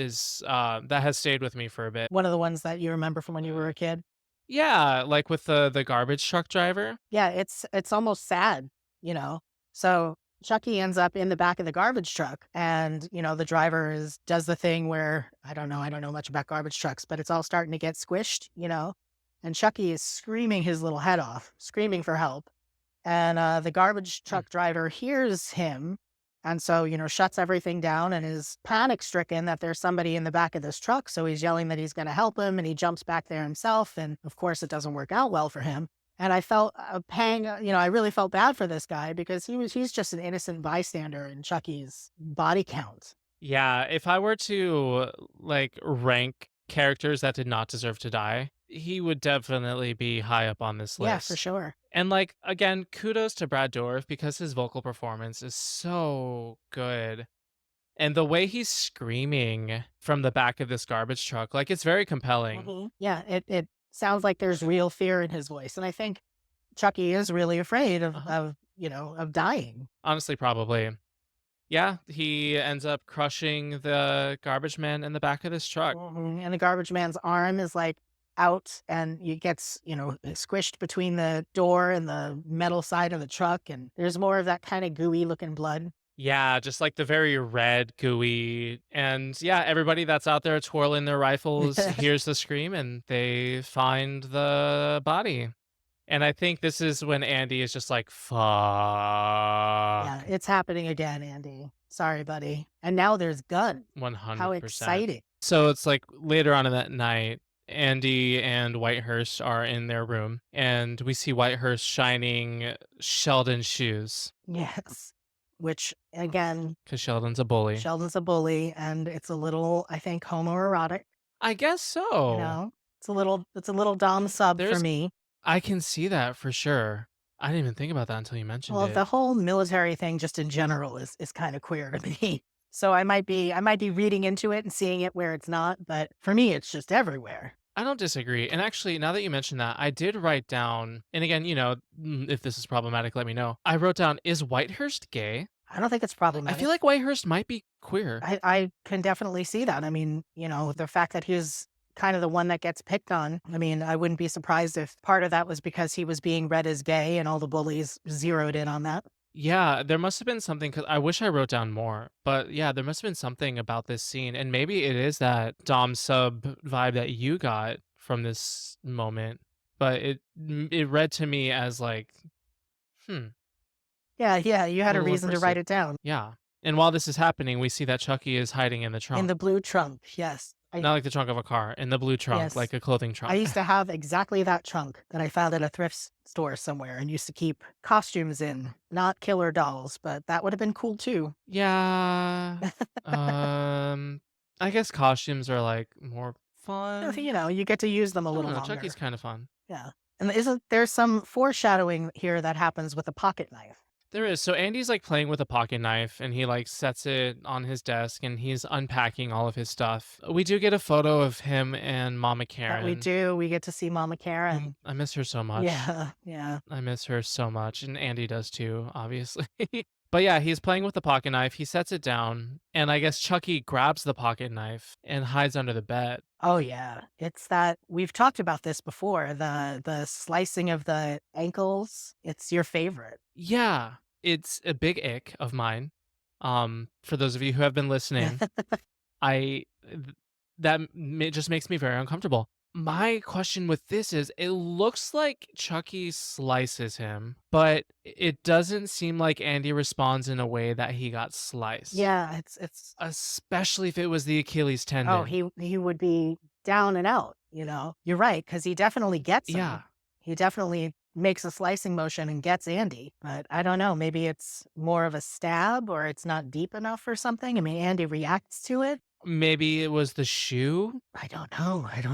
that has stayed with me for a bit. One of the ones that you remember from when you were a kid? Yeah, like with the garbage truck driver. Yeah, it's almost sad, you know? So Chucky ends up in the back of the garbage truck and, the driver does the thing where I don't know much about garbage trucks, but it's all starting to get squished, and Chucky is screaming his little head off, screaming for help. And the garbage truck driver hears him and so, shuts everything down and is panic stricken that there's somebody in the back of this truck. So he's yelling that he's going to help him and he jumps back there himself. And of course, it doesn't work out well for him. And I felt a pang, I really felt bad for this guy because he's just an innocent bystander in Chucky's body count. Yeah, if I were to like rank characters that did not deserve to die, he would definitely be high up on this Yeah, for list. sure. And like again, kudos to Brad Dourif because his vocal performance is so good. And the way he's screaming from the back of this garbage truck, like it's very compelling. Yeah, it sounds like there's real fear in his voice. And I think Chucky is really afraid of dying. Honestly, probably. Yeah, he ends up crushing the garbage man in the back of this truck. And the garbage man's arm is like out and it gets, squished between the door and the metal side of the truck. And there's more of that kind of gooey looking blood. Yeah, just like the very red, gooey. And yeah, everybody that's out there twirling their rifles hears the scream and they find the body. And I think this is when Andy is just like, fuck. Yeah, it's happening again, Andy. Sorry, buddy. And now there's guns. 100%. How exciting. So it's like later on in that night, Andy and Whitehurst are in their room, and we see Whitehurst shining Sheldon's shoes Yes. Which, again, because Sheldon's a bully. Sheldon's a bully, and it's a little, I think, homoerotic. I guess so. It's a little dom sub for me. I can see that for sure. I didn't even think about that until you mentioned Well, it. the whole military thing, just in general, is kind of queer to me. So I might be reading into it and seeing it where it's not, but for me, it's just everywhere. I don't disagree. And actually, now that you mentioned that, I did write down, and again, if this is problematic, let me know. I wrote down, is Whitehurst gay? I don't think it's problematic. I feel like Whitehurst might be queer. I can definitely see that. I mean, the fact that he's kind of the one that gets picked on. I mean, I wouldn't be surprised if part of that was because he was being read as gay and all the bullies zeroed in on that. Yeah, there must have been something because I wish I wrote down more. But yeah, there must have been something about this scene. And maybe it is that Dom sub vibe that you got from this moment. But it read to me as like, Yeah, you had a little reason to write aversive. it down. Yeah. And while this is happening, we see that Chucky is hiding in the trunk. In the blue trunk, yes. Not like the trunk of a car, in the blue trunk, Yes. like a clothing trunk. I used to have exactly that trunk that I found at a thrift store somewhere and used to keep costumes in, not killer dolls, but that would have been cool too. Yeah. I guess costumes are like more fun. You get to use them a I little don't know, longer. Chucky's kind of fun. Yeah. And isn't there some foreshadowing here that happens with a pocket knife? There is. So Andy's like playing with a pocket knife and he like sets it on his desk and he's unpacking all of his stuff. We do get a photo of him and Mama Karen. That we do. We get to see Mama Karen. I miss her so much. Yeah. I miss her so much. And Andy does too, obviously. But yeah, he's playing with the pocket knife. He sets it down. And I guess Chucky grabs the pocket knife and hides under the bed. Oh yeah. It's that we've talked about this before. The slicing of the ankles. It's your favorite. Yeah. It's a big ick of mine. For those of you who have been listening, just makes me very uncomfortable. My question with this is, it looks like Chucky slices him, but it doesn't seem like Andy responds in a way that he got sliced. Yeah, it's Especially if it was the Achilles tendon. Oh, he would be down and out, You're right, because he definitely gets him. Yeah. He definitely makes a slicing motion and gets Andy. But I don't know, maybe it's more of a stab or it's not deep enough or something. I mean, Andy reacts to it. Maybe it was the shoe? I don't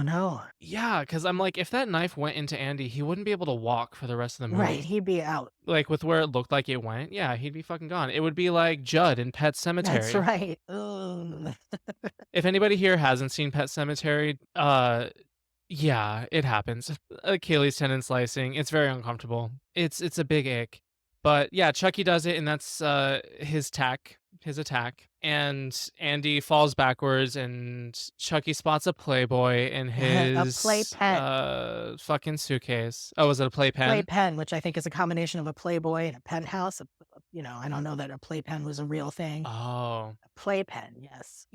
know. Yeah, because I'm like, if that knife went into Andy, he wouldn't be able to walk for the rest of the movie. Right, he'd be out. Like with where it looked like it went, yeah, he'd be fucking gone. It would be like Judd in Pet Sematary. That's right. Ugh. If anybody here hasn't seen Pet Sematary, Yeah, it happens. Achilles tendon slicing. It's very uncomfortable. It's a big ick. But yeah, Chucky does it, and that's his attack. And Andy falls backwards, and Chucky spots a Playboy in A his playpen. fucking suitcase. Oh, was it a playpen? Playpen, which I think is a combination of a Playboy and a penthouse. I don't know that a playpen was a real thing. Oh. A playpen, yes.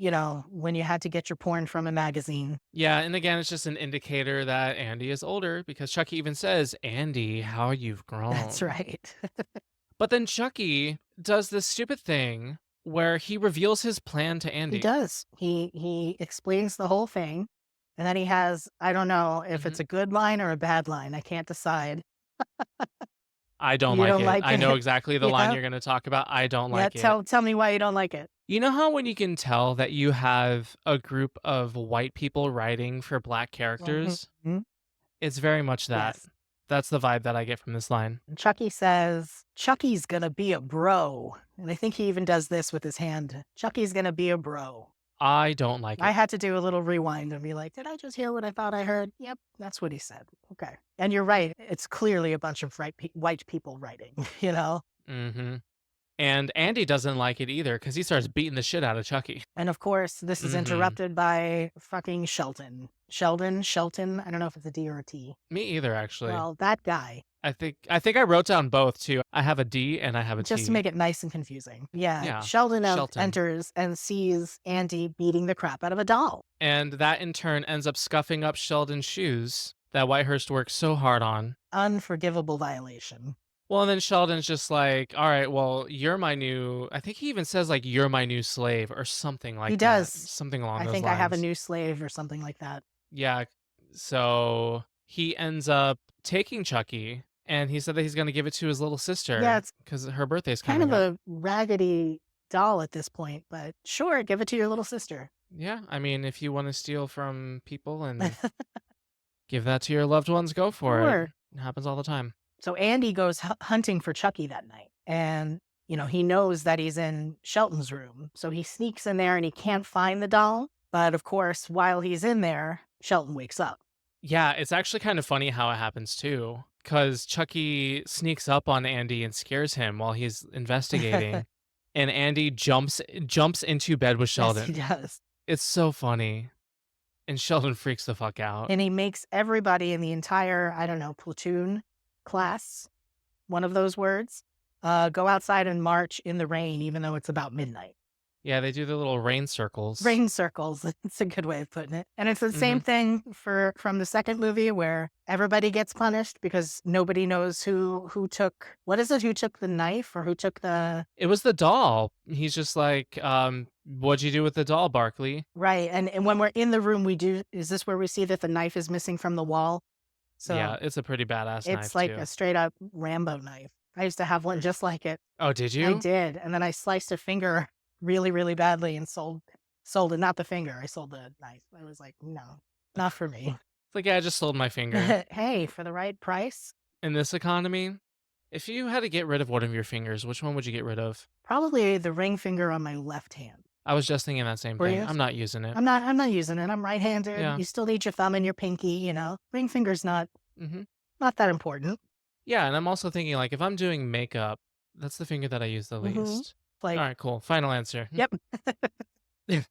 When you had to get your porn from a magazine. Yeah, and again, it's just an indicator that Andy is older because Chucky even says, "Andy, how you've That's grown." right. But then Chucky does this stupid thing where he reveals his plan to He Andy. does. He explains the whole thing, and then he has, I don't know if it's Mhm. a good line or a bad line. I can't decide. I don't You like don't it. like I know it? exactly the line Yeah? you're gonna talk about. I don't Yeah, like it. tell me why you don't like it. You know how when you can tell that you have a group of white people writing for black characters? Mhm. It's very much that. Yes. That's the vibe that I get from this line. And Chucky says, "Chucky's gonna be a bro." And I think he even does this with his hand. "Chucky's gonna be a bro." I don't like I it. had to do a little rewind and be like, "Did I just hear what I thought I heard?" Yep, that's what he said. Okay. And you're right. It's clearly a bunch of white people writing, you know? Mhm. And Andy doesn't like it either because he starts beating the shit out of Chucky. And of course, this is Mhm. interrupted by fucking Shelton. Shelton. I don't know if it's a D or a T. Me either, actually. Well, that guy, I think I wrote down both too. I have a D and I have a just to T. make it nice and confusing. Yeah, Yeah. Sheldon Shelton. enters and sees Andy beating the crap out of a doll. And that in turn ends up scuffing up Sheldon's shoes that Whitehurst worked so hard on. Unforgivable violation. Well, and then Sheldon's just like, all right, well, you're my new, I think he even says like, you're my new slave or something like He that. does. Something along I those think I have a lines. new slave or something like that. Yeah. So he ends up taking Chucky and he said that he's going to give it to his little Yeah, sister it's because her birthday's kind coming of up. a raggedy doll at this point, but sure, give it to your little sister. Yeah. I mean, if you want to steal from people and give that to your loved ones, go for it. Sure. It happens all the time. So Andy goes hunting for Chucky that night. And, he knows that he's in Shelton's room. So he sneaks in there and he can't find the doll. But of course, while he's in there, Shelton wakes up. Yeah, it's actually kind of funny how it happens too, because Chucky sneaks up on Andy and scares him while he's investigating, and Andy jumps into bed with Yes, he Sheldon. does. It's so funny, and Sheldon freaks the fuck out. And he makes everybody in the entire, I don't know, platoon, class, one of those words, go outside and march in the rain, even though it's about midnight. Yeah, they do the little rain circles. Rain circles. It's a good way of putting it. And it's the same thing from the second movie where everybody gets punished because nobody knows who took, what is it? Who took the knife or who took the, It was the doll. He's just like, what'd you do with the doll, Barkley? right. And when we're in the room, is this where we see that the knife is missing from the wall? So Yeah, it's a pretty badass knife it's like too. a straight up Rambo knife. I used to have one just like it. Oh, did I you? did. And then I sliced a finger really, really badly and sold it. Not the finger. I sold the knife. I was like, no, not for me. It's like, yeah, I just sold my finger. Hey, for the right price, In this economy, if you had to get rid of one of your fingers, which one would you get rid of? probably the ring finger on my left hand. I was just thinking that same Were thing. you? I'm not using it. I'm not using it. I'm right-handed. Yeah. You still need your thumb and your pinky, Ring finger's not Mm-hmm. that important. Yeah, and I'm also thinking like if I'm doing makeup, that's the finger that I use the Mhm. least. Like, All right, cool. Final answer. yep. I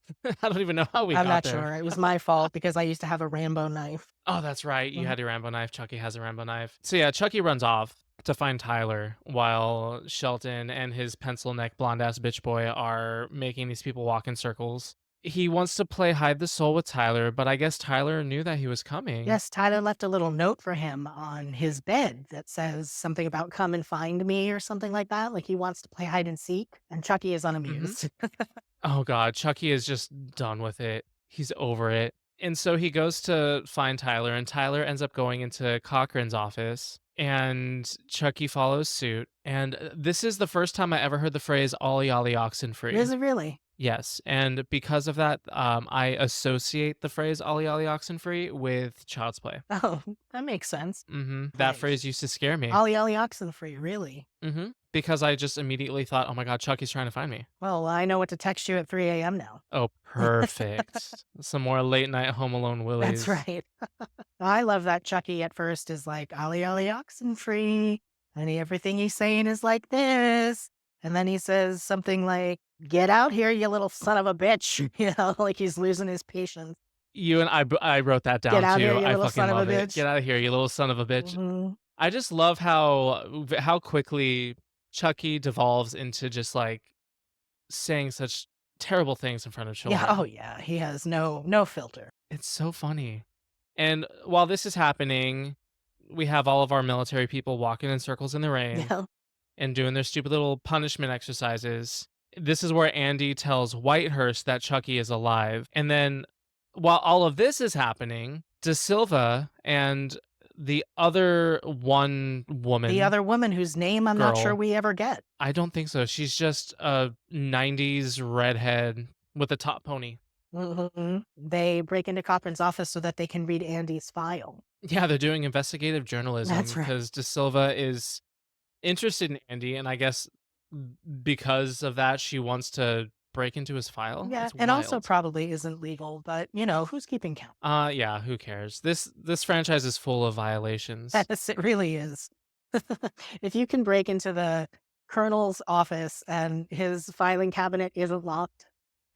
don't even know how we I'm got not there. sure. It was my fault because I used to have a Rambo knife. Oh, that's right. You Mhm. had your Rambo knife. Chucky has a Rambo knife. So yeah, Chucky runs off to find Tyler while Shelton and his pencil neck blonde ass bitch boy are making these people walk in circles. He wants to play hide the soul with Tyler, but I guess Tyler knew that he was coming. Yes, Tyler left a little note for him on his bed that says something about come and find me or something like that. Like he wants to play hide and seek. And Chucky is unamused. Oh god, Chucky is just done with it. He's over it. And so he goes to find Tyler, and Tyler ends up going into Cochran's office, and Chucky follows suit. And this is the first time I ever heard the phrase "ollie ollie oxen free." Is it really? Yes, and because of that, I associate the phrase "ollie ollie oxen free" with Child's Play. Oh, that makes sense. That Nice. phrase used to scare me. Ollie Ollie Oxenfree, really? Because I just immediately thought, "Oh my god, Chucky's trying to find me." Well, I know what to text you at 3 a.m. now. Oh, perfect. Some more late night Home Alone Willies. That's right. I love that Chucky at first is like, "Ollie, ollie, oxen free." And everything he's saying is like this. And then he says something like, "Get out here, you little son of a bitch." Like he's losing his patience. You and I wrote that "Get down out here, too. you I little fucking son of a love it. Get bitch." out of here, you little son of a bitch. Mhm. I just love how quickly Chucky devolves into just like saying such terrible things in front of Yeah, oh children. yeah, he has no filter. It's so funny. And while this is happening, we have all of our military people walking in circles in the rain Yeah. and doing their stupid little punishment exercises. This is where Andy tells Whitehurst that Chucky is alive. And then while all of this is happening, De Silva and the other one The woman other woman whose name I'm not sure girl, we ever get. I don't think so. She's just a 90s redhead with a top pony. They break into Cochran's office so that they can read Andy's file. Yeah, they're doing investigative journalism That's right. because De Silva is interested in Andy, and I guess because of that, she wants to break into his file. Yeah, It's and also wild. probably isn't legal, but who's keeping count? Yeah, who cares? This franchise is full of violations. Yes, it really is. If you can break into the colonel's office and his filing cabinet isn't locked,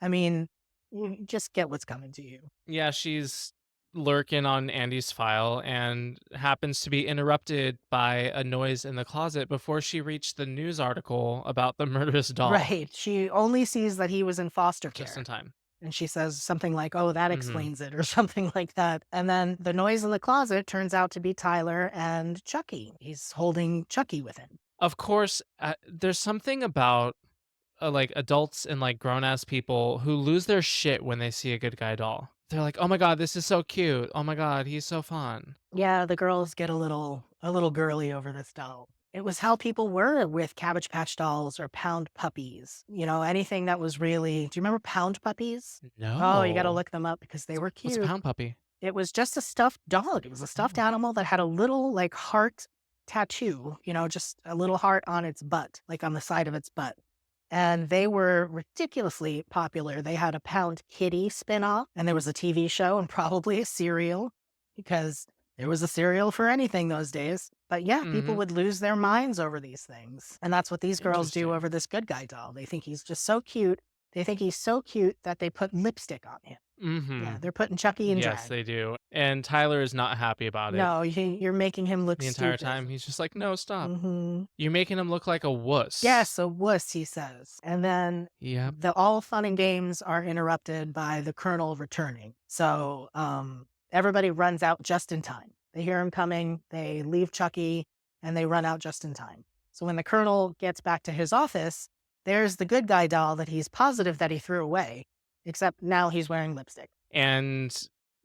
I mean, you just get what's coming to you. Yeah, she's lurking on Andy's file and happens to be interrupted by a noise in the closet before she reached the news article about the murderous doll. Right. She only sees that he was in foster Just care. in time. And she says something like, "Oh, that Hmm. explains it," or something like that. And then the noise in the closet turns out to be Tyler and Chucky. He's holding Chucky with him. Of course, there's something about like adults and like grown ass people who lose their shit when they see a good guy doll. They're like, "Oh my god, this is so cute. Oh my god, he's so fun." Yeah, the girls get a little girly over this doll. It was how people were with Cabbage Patch dolls or Pound Puppies. Anything that was really. Do you remember Pound Puppies? Oh, you got to No. look them up because they were What's a cute. pound puppy? It was just a stuffed dog. It was a stuffed Oh. animal that had a little like heart tattoo, just a little heart on its butt, like on the side of its butt. And they were ridiculously popular. They had a Pound Kitty spinoff, and there was a TV show and probably a cereal because there was a cereal for anything those days. But yeah, people Mhm. would lose their minds over these things. And that's what these girls do Interesting. over this good guy doll. They think he's just so cute. They think he's so cute that they put lipstick on him. Yeah, Mhm. they're putting Chucky in Yes, drag. they do. And Tyler is not happy about it. No, you're making him look The entire stupid. time he's just like, "No, stop. Hmm. You're making him look like a wuss." Yes, a wuss, he says. And then Yep. the all fun and games are interrupted by the colonel returning. So everybody runs out just in time. They hear him coming, they leave Chucky, and they run out just in time. So when the colonel gets back to his office, there's the good guy doll that he's positive that he threw away, except now he's wearing lipstick. And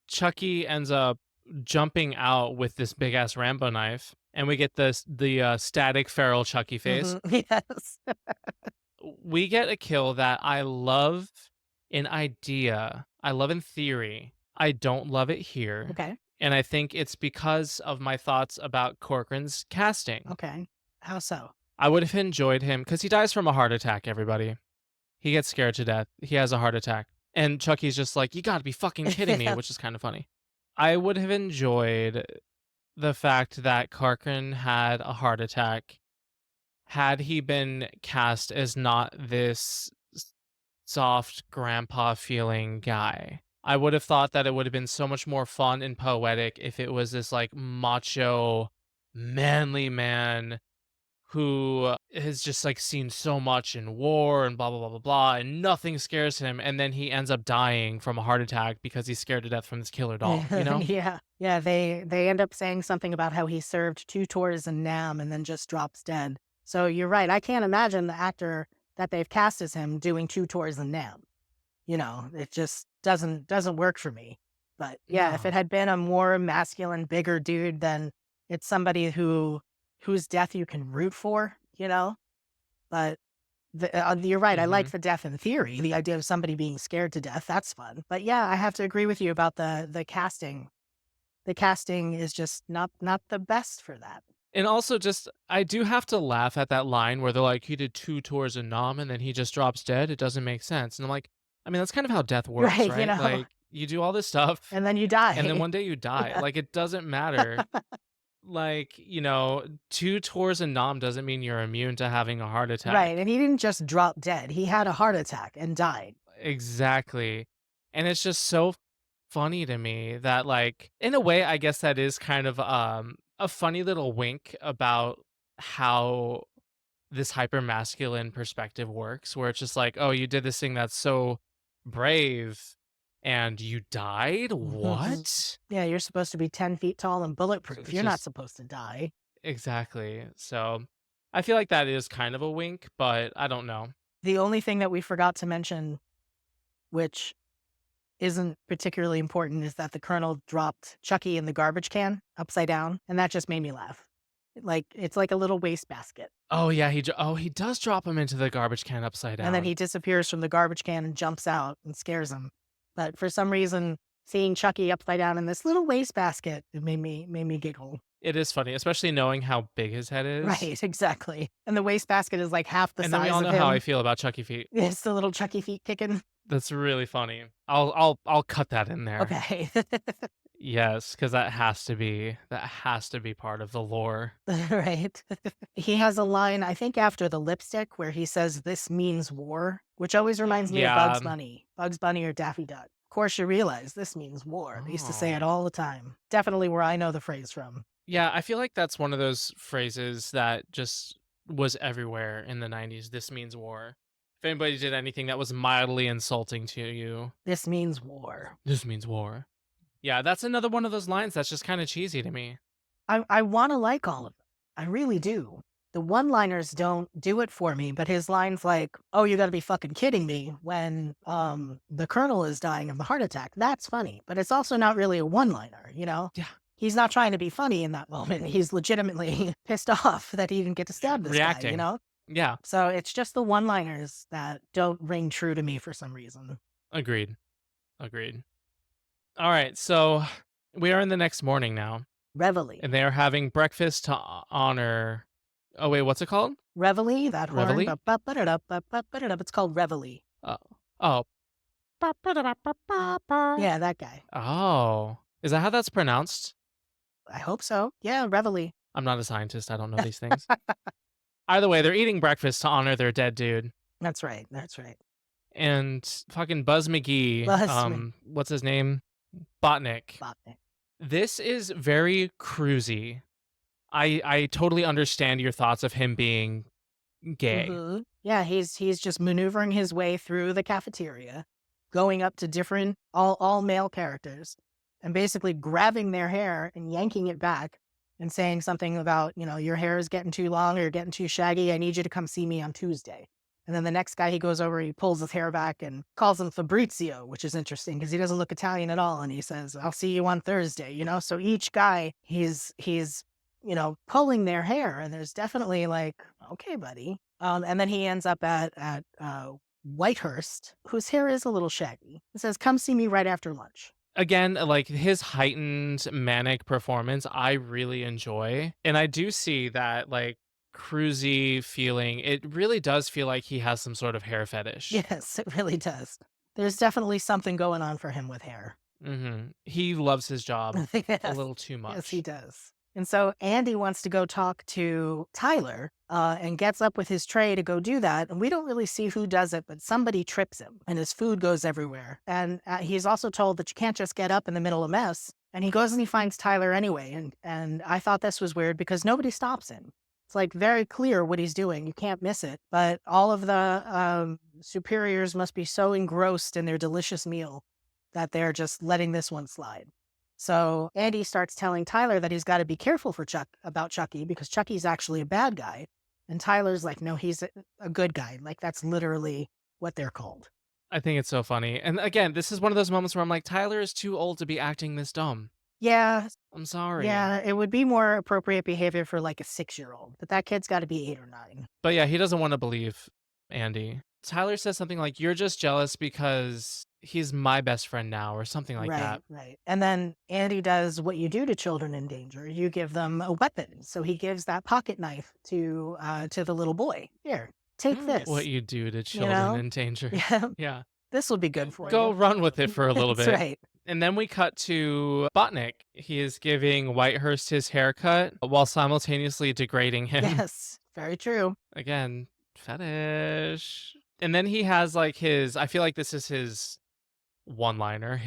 Chucky ends up jumping out with this big ass Rambo knife, and we get the static feral Chucky face. Mhm. Yes. We get a kill that I love in idea. I love in theory. I don't love it here. Okay. And I think it's because of my thoughts about Corcoran's casting. Okay. How so? I would have enjoyed him because he dies from a heart attack, everybody. He gets scared to death. He has a heart attack. And Chucky's just like, "You gotta be fucking kidding me," Yeah. which is kind of funny. I would have enjoyed the fact that Corcoran had a heart attack had he been cast as not this soft grandpa feeling guy. I would have thought that it would have been so much more fun and poetic if it was this like macho, manly man who has just like seen so much in war and blah blah blah blah blah and nothing scares him, and then he ends up dying from a heart attack because he's scared to death from this killer doll, you know? Yeah. Yeah. They end up saying something about how he served 2 tours in Nam and then just drops dead. So you're right. I can't imagine the actor that they've cast as him doing 2 tours in Nam. It just doesn't work for me. But yeah, if No. it had been a more masculine, bigger dude, then it's somebody whose death you can root for, But you're right. I like Mhm. the death in theory, the idea of somebody being scared to death. That's fun. But yeah, I have to agree with you about the casting. The casting is just not the best for that. And also just I do have to laugh at that line where they're like, "He did 2 tours in Nam and then he just drops dead. It doesn't make sense." And I'm like, I mean, that's kind of how death works, Right, right? Like You do all this stuff, and then you die. and then one day you die. Like, it doesn't matter. Like, 2 tours in Nam doesn't mean you're immune to having a heart attack. Right, and he didn't just drop dead. He had a heart attack and died. Exactly. And it's just so funny to me that, like, in a way, I guess that is kind of a funny little wink about how this hyper masculine perspective works, where it's just like, oh, you did this thing that's so brave and you died? What? Yeah, you're supposed to be 10 feet tall and bulletproof. It's You're not just supposed to die. exactly. So I feel like that is kind of a wink, but I don't know. The only thing that we forgot to mention, which isn't particularly important, is that the Colonel dropped Chucky in the garbage can upside down, and that just made me laugh. Like, it's like a little wastebasket. Oh yeah, he does drop him into the garbage can upside down. And then he disappears from the garbage can and jumps out and scares him. But for some reason, seeing Chucky upside down in this little wastebasket, it made me giggle. It is funny, especially knowing how big his head is. Right, exactly. And the wastebasket is like half the And then size we all know of him. how I feel about Chucky feet. It's the little Chucky feet kicking. That's really funny. I'll cut that in there. Okay. Yes, because that has to be part of the lore. Right. He has a line, I think, after the lipstick where he says, "This means war," which always reminds me of Bugs Yeah. Bunny or Daffy Duck. Of course, you realize this means war. They used to say it Oh. all the time. Definitely where I know the phrase from. Yeah, I feel like that's one of those phrases that just was everywhere in the 90s. This means war. If anybody did anything that was mildly insulting to you, This means war. this means war. Yeah, that's another one of those lines that's just kind of cheesy to me. I want to like all of them. I really do. The one-liners don't do it for me, but his lines like, "Oh, you got to be fucking kidding me," when the Colonel is dying of a heart attack. That's funny, but it's also not really a one-liner, Yeah. He's not trying to be funny in that moment. He's legitimately pissed off that he didn't get to stab this guy, Reacting. Yeah, So it's just the one-liners that don't ring true to me for some reason. agreed. Agreed. All right, so we are in the next morning now, Reveille. and they are having breakfast to honor. Oh, wait, what's it called? Reveille, that horn. Reveille? It's called Reveille. Oh, Yeah, that guy. oh. Is that how that's pronounced? I hope so. Yeah, Reveille. I'm not a scientist. I don't know these things. Either way, they're eating breakfast to honor their dead dude. That's right. That's right. And fucking Buzz McGee, what's his name? Botnick. Botnick. This is very cruisy. I totally understand your thoughts of him being gay. Mhm. Yeah, he's just maneuvering his way through the cafeteria, going up to different all male characters, and basically grabbing their hair and yanking it back and saying something about, your hair is getting too long or you're getting too shaggy. I need you to come see me on Tuesday. And then the next guy he goes over, he pulls his hair back and calls him Fabrizio, which is interesting because he doesn't look Italian at all. And he says, "I'll see you on Thursday," So each guy, he's pulling their hair, and there's definitely like, okay, buddy. And then he ends up at Whitehurst, whose hair is a little shaggy. It says, "Come see me right after lunch." Again, like his heightened manic performance, I really enjoy. And I do see that like cruisy feeling. It really does feel like he has some sort of hair fetish. Yes, it really does. There's definitely something going on for him with hair. He loves his job a Yes. little too much. Yes, he does. And so Andy wants to go talk to Tyler and gets up with his tray to go do that. And we don't really see who does it, but somebody trips him and his food goes everywhere. And he's also told that you can't just get up in the middle of mess. And he goes and he finds Tyler anyway. And I thought this was weird because nobody stops him. It's like very clear what he's doing. You can't miss it. But all of the superiors must be so engrossed in their delicious meal that they're just letting this one slide. So Andy starts telling Tyler that he's got to be careful about Chucky because Chucky's actually a bad guy. And Tyler's like, no, he's a good guy. Like, that's literally what they're called. I think it's so funny. And again, this is one of those moments where I'm like, Tyler is too old to be acting this dumb. Yeah. I'm sorry. Yeah, it would be more appropriate behavior for like a 6-year-old, but that kid's got to be 8 or 9. But yeah, he doesn't want to believe Andy. Tyler says something like, "You're just jealous because he's my best friend now," or something like that. Right. And then Andy does what you do to children in danger. You give them a weapon. So he gives that pocket knife to the little boy. Here, take this. What you do to know? children in danger. Yeah. Yeah. This will be good for Go you. run with it for a little That's bit. right. And then we cut to Botnick. He is giving Whitehurst his haircut while simultaneously degrading him. Yes, very true. Again, fetish. And then he has like I feel like this is his one-liner.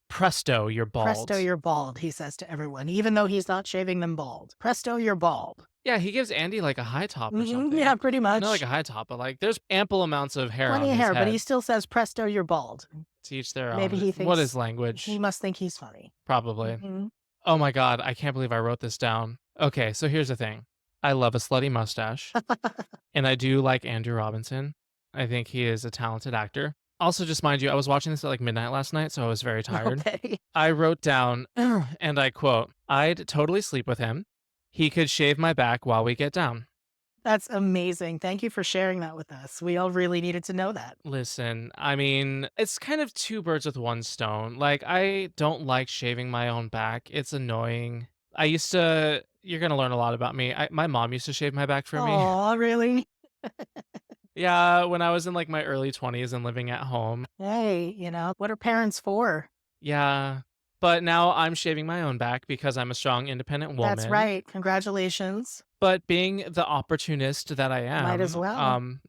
Presto, you're bald. Presto, you're bald, he says to everyone, even though he's not shaving them bald. Presto, you're bald. Yeah, he gives Andy like a high top or Mhm, something. yeah, pretty much. Not like a high top, but like there's ample amounts of hair Plenty on of his hair, head. but he still says, Presto, you're bald. To each their Maybe own. he thinks What is language? He must think he's funny. Probably. Mhm. Oh my god, I can't believe I wrote this down. Okay, so here's the thing. I love a slutty mustache, and I do like Andrew Robinson. I think he is a talented actor. Also, just mind you, I was watching this at like midnight last night, so I was very tired. Okay. I wrote down, and I quote, I'd totally sleep with him. He could shave my back while we get down. That's amazing. Thank you for sharing that with us. We all really needed to know that. Listen, I mean, it's kind of two birds with one stone. Like, I don't like shaving my own back. It's annoying. You're going to learn a lot about me. My mom used to shave my back for me. Oh, really? Yeah, when I was in like my early 20s and living at home. Hey, what are parents for? Yeah. But now I'm shaving my own back because I'm a strong, independent woman. That's right. Congratulations. But being the opportunist that I am, Might as well.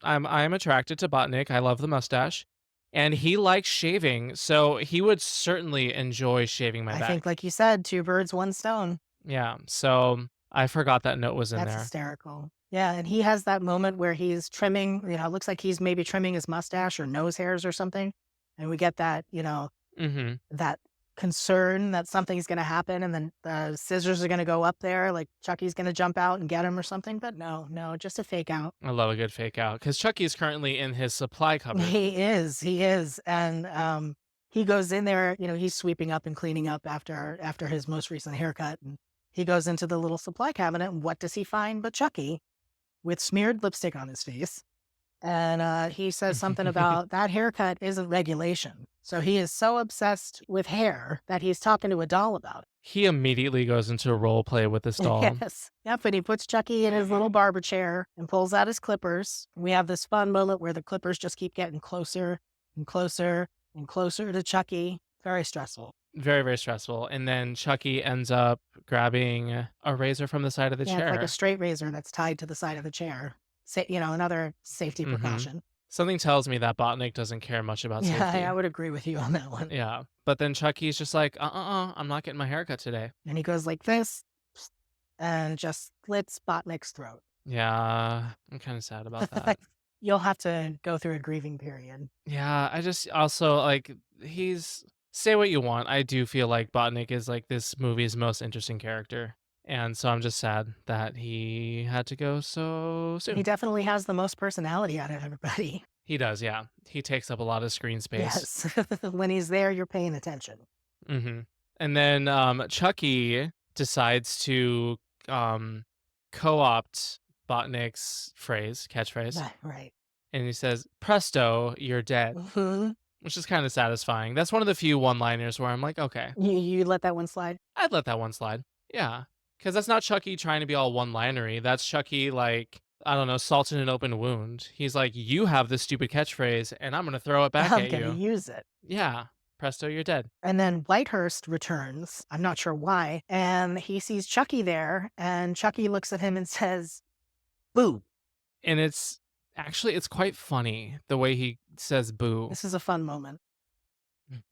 I'm attracted to Botnick. I love the mustache. And he likes shaving, so he would certainly enjoy shaving my I back. think, like you said, two birds, one stone. Yeah, so I forgot that note was in That's there. hysterical. Yeah, and he has that moment where he's trimming, it looks like he's maybe trimming his mustache or nose hairs or something. And we get that, Mm-hmm. that concern that something's going to happen and then the scissors are going to go up there, like Chucky's going to jump out and get him or something. But no, just a fake out. I love a good fake out because Chucky is currently in his supply cupboard. He is. And he goes in there, he's sweeping up and cleaning up after his most recent haircut. And he goes into the little supply cabinet. And what does he find but Chucky with smeared lipstick on his face? And he says something about that haircut isn't regulation. So he is so obsessed with hair that he's talking to a doll about it. He immediately goes into role play with this doll. Yes. Yep. And he puts Chucky in his little barber chair and pulls out his clippers. We have this fun moment where the clippers just keep getting closer and closer and closer to Chucky. Very stressful. Very, very stressful. And then Chucky ends up grabbing a razor from the side of the Yeah, chair. it's like a straight razor that's tied to the side of the chair. Another safety precaution. Something tells me that Botnick doesn't care much about safety. Yeah, I would agree with you on that one. Yeah. But then Chucky's just like, I'm not getting my haircut today. And he goes like this and just slits Botnick's throat. Yeah. I'm kind of sad about that. You'll have to go through a grieving period. Yeah. I just also like, say what you want. I do feel like Botnick is like this movie's most interesting character. And so I'm just sad that he had to go so soon. He definitely has the most personality out of everybody. He does, yeah. He takes up a lot of screen space. Yes. When he's there, you're paying attention. Mm-hmm. And then Chucky decides to co-opt Botnick's catchphrase. Right. And he says, Presto, you're dead. Mm-hmm. Which is kind of satisfying. That's one of the few one-liners where I'm like, okay. You let that one slide? I'd let that one slide. Yeah. Because that's not Chucky trying to be all one-linery. That's Chucky, like, I don't know, salt in an open wound. He's like, you have this stupid catchphrase, and I'm going to throw it back at you. I'm going to use it. Yeah. Presto, you're dead. And then Whitehurst returns. I'm not sure why. And he sees Chucky there, and Chucky looks at him and says, boo. And it's quite funny the way he says boo. This is a fun moment.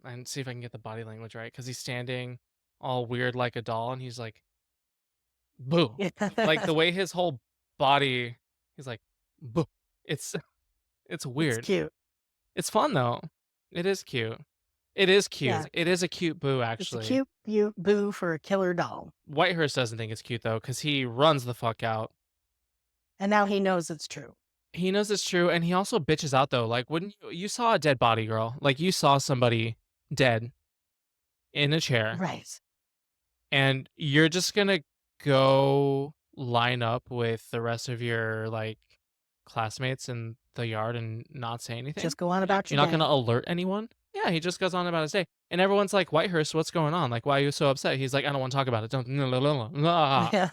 And see if I can get the body language right. Because he's standing all weird like a doll, and he's like, boo. Like the way his whole body, he's like, boo. It's weird. It's cute. It's fun though. It is cute. It is cute. Yeah. It is a cute boo, actually. It's a cute boo for a killer doll. Whitehurst doesn't think it's cute though, because he runs the fuck out. And now he knows it's true. He knows it's true, and he also bitches out though. Like, wouldn't you saw a dead body, girl? Like, you saw somebody dead in a chair. Right. And you're just gonna go line up with the rest of your like classmates in the yard and not say anything. Just go on about your You're not day. gonna alert anyone. Yeah, he just goes on about his day, and everyone's like, Whitehurst, what's going on? Like, why are you so upset? He's like, I don't want to talk about it. Don't. Yeah.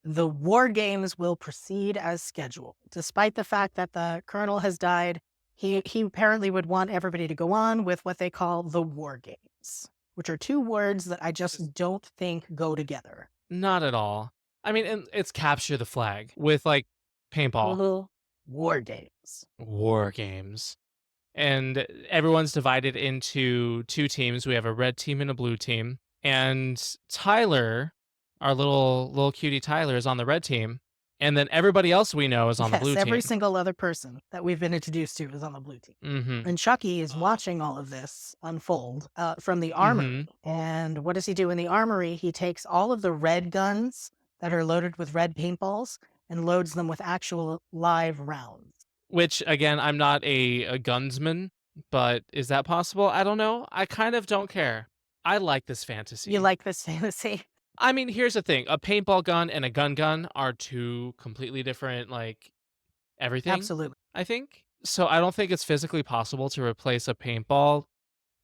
The war games will proceed as scheduled. Despite the fact that the colonel has died, He apparently would want everybody to go on with what they call the war games, which are two words that I just don't think go together. Not at all. I mean, and it's capture the flag with like paintball. War games. War games. And everyone's divided into two teams. We have a red team and a blue team. And Tyler, our little cutie Tyler, is on the red team. And then everybody else we know is on the blue Yes, every team. single other person that we've been introduced to is on the blue team. Mm-hmm. And Chucky is watching all of this unfold from the armory. And what does he do in the armory? He takes all of the red guns that are loaded with red paintballs and loads them with actual live rounds. Which, again, I'm not a gunsman, but is that possible? I don't know. I kind of don't care. I like this fantasy. You like this fantasy? I mean, here's the thing. A paintball gun and a gun are two completely different, like, everything, Absolutely. I think. So I don't think it's physically possible to replace a paintball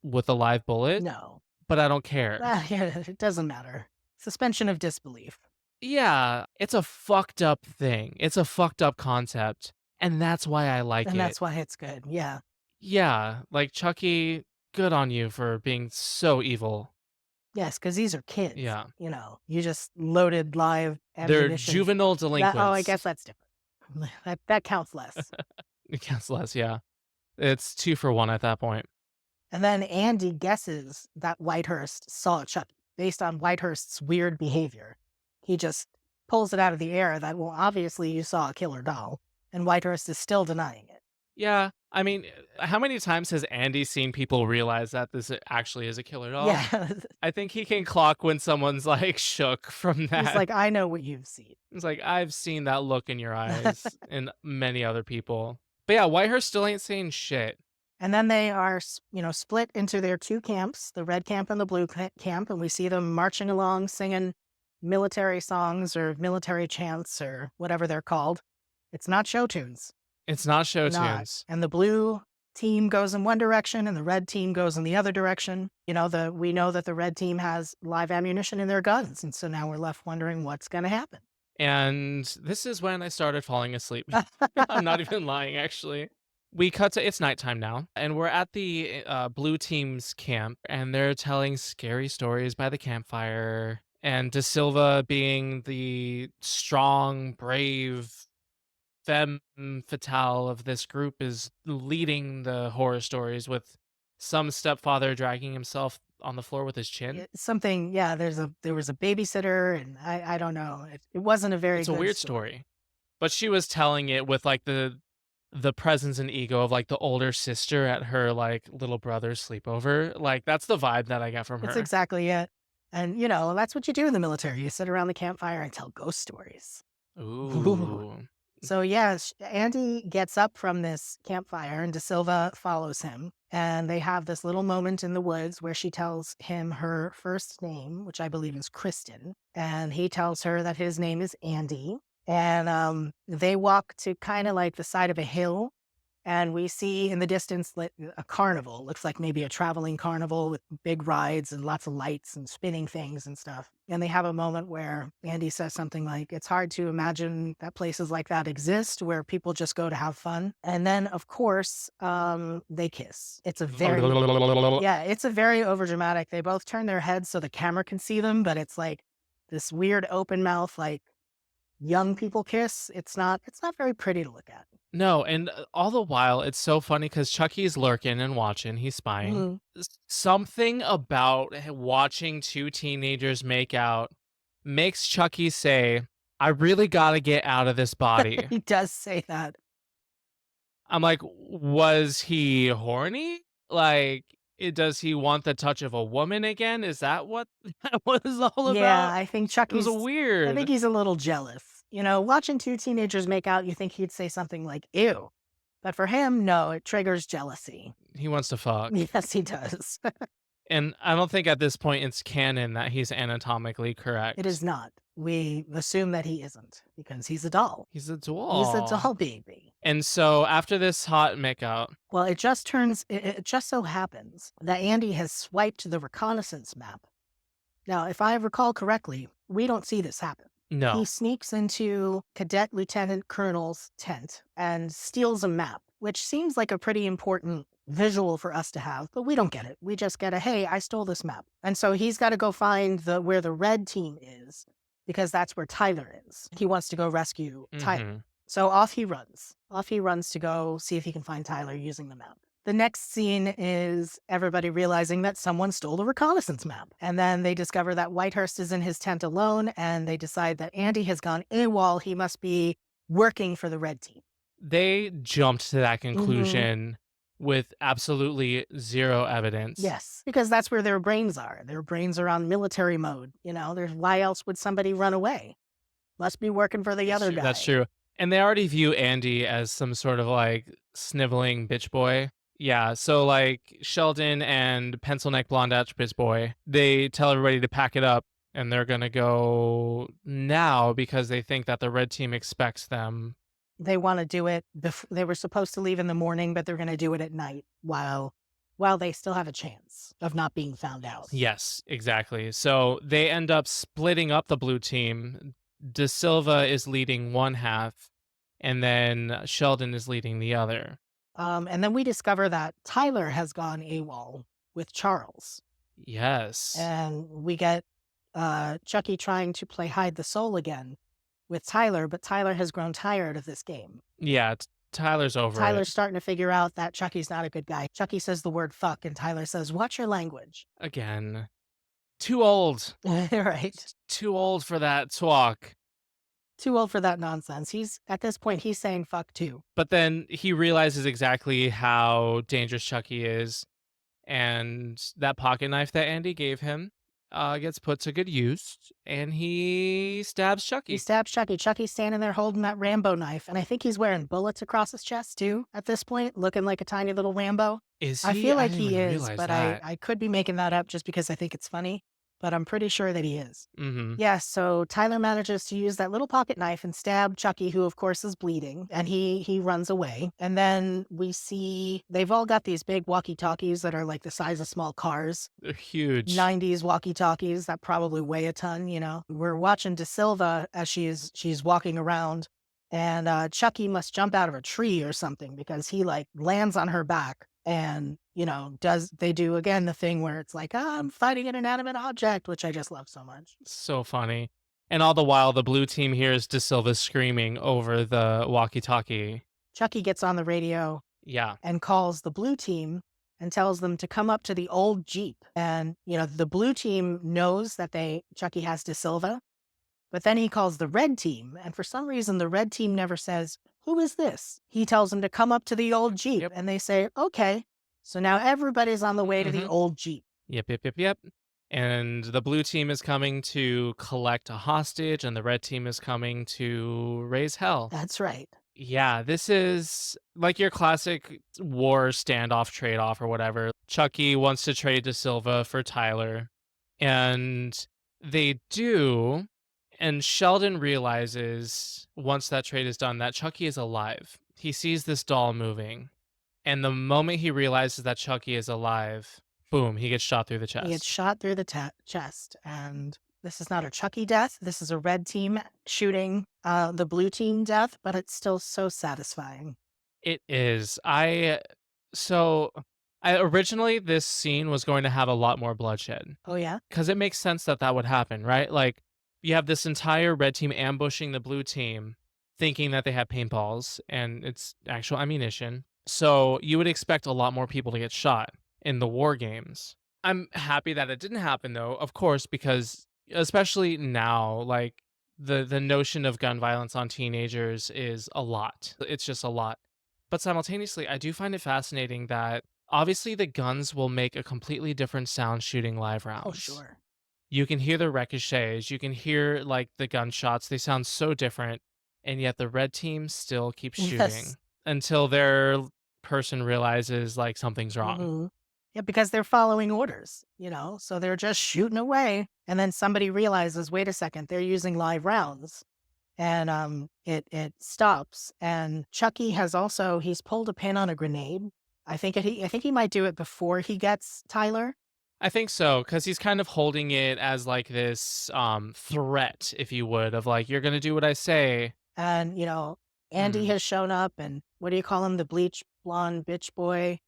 with a live bullet, No. but I don't care. It doesn't matter. Suspension of disbelief. Yeah, it's a fucked up thing. It's a fucked up concept. And that's why I like And it. that's why it's good. Yeah. Yeah, like Chucky, good on you for being so evil. Yes, because these are kids. Yeah. You know, you just loaded live They're ammunition. juvenile delinquents. Oh, I guess that's different. That counts less. It counts less, yeah. It's 2 for 1 at that point. And then Andy guesses that Whitehurst saw Chucky based on Whitehurst's weird behavior. He just pulls it out of the air that, well, obviously you saw a killer doll, and Whitehurst is still denying it. Yeah, I mean, how many times has Andy seen people realize that this actually is a killer doll? Yeah. I think he can clock when someone's like shook from that. He's like, I know what you've seen. It's like, I've seen that look in your eyes and many other people. But yeah, Whitehurst still ain't saying shit. And then they are, split into their two camps, the red camp and the blue camp, and we see them marching along singing military songs or military chants or whatever they're called. It's not show tunes. It's not show Not. tunes. And the blue team goes in one direction and the red team goes in the other direction. We know that the red team has live ammunition in their guns. And so now we're left wondering what's going to happen. And this is when I started falling asleep. I'm not even lying, actually. We cut to, it's nighttime now, and we're at the blue team's camp, and they're telling scary stories by the campfire. And De Silva, being the strong, brave femme fatale of this group, is leading the horror stories with some stepfather dragging himself on the floor with his chin. Something, yeah, there was a babysitter, and I don't know. It wasn't a very It's a good weird story. But she was telling it with like the presence and ego of like the older sister at her like little brother's sleepover. Like that's the vibe that I got from It's her. exactly it. And, that's what you do in the military. You sit around the campfire and tell ghost stories. Ooh. So, yeah, Andy gets up from this campfire and De Silva follows him. And they have this little moment in the woods where she tells him her first name, which I believe is Kristen. And he tells her that his name is Andy. And they walk to kind of like the side of a hill. And we see in the distance a carnival. Looks like maybe a traveling carnival with big rides and lots of lights and spinning things and stuff. And they have a moment where Andy says something like, it's hard to imagine that places like that exist where people just go to have fun. And then, of course, they kiss. It's a very overdramatic. They both turn their heads so the camera can see them, but it's like this weird open mouth, like young people kiss. It's not very pretty to look at. No, and all the while, it's so funny because Chucky's lurking and watching. He's spying. Something about watching two teenagers make out makes Chucky say, I really got to get out of this body. He does say that. I'm like, was he horny? Like, does he want the touch of a woman again? Is that what that was all about? Yeah, I think It Chucky's was weird. I think he's a little jealous. Watching two teenagers make out, you think he'd say something like, ew. But for him, no, it triggers jealousy. He wants to fuck. Yes, he does. And I don't think at this point it's canon that he's anatomically correct. It is not. We assume that he isn't because he's a doll. He's a doll. He's a doll baby. And so after this hot makeout, well, it just so happens that Andy has swiped the reconnaissance map. Now, if I recall correctly, we don't see this happen. no. He sneaks into Cadet Lieutenant Colonel's tent and steals a map. which seems like a pretty important visual for us to have, but we don't get it. We just get a, hey, I stole this map. And so he's got to go find where the red team is, because that's where Tyler is. He wants to go rescue Tyler. So off he runs. Off he runs to go see if he can find Tyler using the map. The next scene is everybody realizing that someone stole the reconnaissance map. And then they discover that Whitehurst is in his tent alone, and they decide that Andy has gone AWOL. He must be working for the red team. They jumped to that conclusion with absolutely zero evidence. Yes, because that's where their brains are. Their brains are on military mode. Why else would somebody run away? Must be working for the other guy. That's true. And they already view Andy as some sort of like sniveling bitch boy. Yeah, so like Sheldon and pencil neck blonde-atch bitch boy, they tell everybody to pack it up, and they're gonna go now because they think that the red team expects them. They want to do it. They were supposed to leave in the morning, but they're going to do it at night while they still have a chance of not being found out. Yes, exactly. So they end up splitting up the blue team. De Silva is leading one half, and then Sheldon is leading the other. And then we discover that Tyler has gone AWOL with Charles. Yes. And we get Chucky trying to play hide the soul again with Tyler, but Tyler has grown tired of this game. Yeah, Tyler's over Tyler's it. starting to figure out that Chucky's not a good guy. Chucky says the word fuck, and Tyler says, watch your language. Again. Too old. Right. Too old for that talk. Too old for that nonsense. At this point, he's saying fuck too. But then he realizes exactly how dangerous Chucky is, and that pocket knife that Andy gave him gets put to good use, and he stabs Chucky. He stabs Chucky. Chucky's standing there holding that Rambo knife, and I think he's wearing bullets across his chest too at this point, looking like a tiny little Rambo. Is he? I feel like didn't he even is, realize but that. I could be making that up just because I think it's funny. But I'm pretty sure that he is. Mm-hmm. Yeah, so Tyler manages to use that little pocket knife and stab Chucky, who of course is bleeding, and he runs away. And then we see they've all got these big walkie-talkies that are like the size of small cars. They're huge. 90s walkie-talkies that probably weigh a ton, We're watching De Silva as she's walking around, and Chucky must jump out of a tree or something because he like lands on her back. And, they do again the thing where it's like, I'm fighting an inanimate object, which I just love so much. So funny. And all the while, the blue team hears De Silva screaming over the walkie-talkie. Chucky gets on the radio and calls the blue team and tells them to come up to the old Jeep. And, the blue team knows that Chucky has De Silva, but then he calls the red team. And for some reason, the red team never says, who is this? He tells them to come up to the old Jeep. And they say, okay. So now everybody's on the way to the old Jeep. Yep. And the blue team is coming to collect a hostage, and the red team is coming to raise hell. That's right. Yeah, this is like your classic war standoff trade-off or whatever. Chucky wants to trade De Silva for Tyler, and they do. And Sheldon realizes, once that trade is done, that Chucky is alive. He sees this doll moving. And the moment he realizes that Chucky is alive, boom, he gets shot through the chest. He gets shot through the chest. And this is not a Chucky death. This is a red team shooting the blue team death, but it's still so satisfying. It is. Originally, this scene was going to have a lot more bloodshed. Oh, yeah? Because it makes sense that would happen, right? Like, you have this entire red team ambushing the blue team, thinking that they have paintballs, and it's actual ammunition. So you would expect a lot more people to get shot in the war games. I'm happy that it didn't happen, though, of course, because especially now, like, the notion of gun violence on teenagers is a lot. It's just a lot. But simultaneously, I do find it fascinating that obviously the guns will make a completely different sound shooting live rounds. Oh, sure. You can hear the ricochets. You can hear, like, the gunshots. They sound so different. And yet the red team still keeps shooting until their person realizes, like, something's wrong. Mm-hmm. Yeah, because they're following orders, so they're just shooting away. And then somebody realizes, wait a second, they're using live rounds. And it stops. And Chucky he's pulled a pin on a grenade. I think he might do it before he gets Tyler. I think so, because he's kind of holding it as like this threat, if you would, of like, you're going to do what I say. And, Andy has shown up, and, what do you call him? The bleach blonde bitch boy,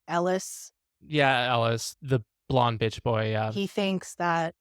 Ellis. Yeah, Ellis, the blonde bitch boy. Yeah. He thinks that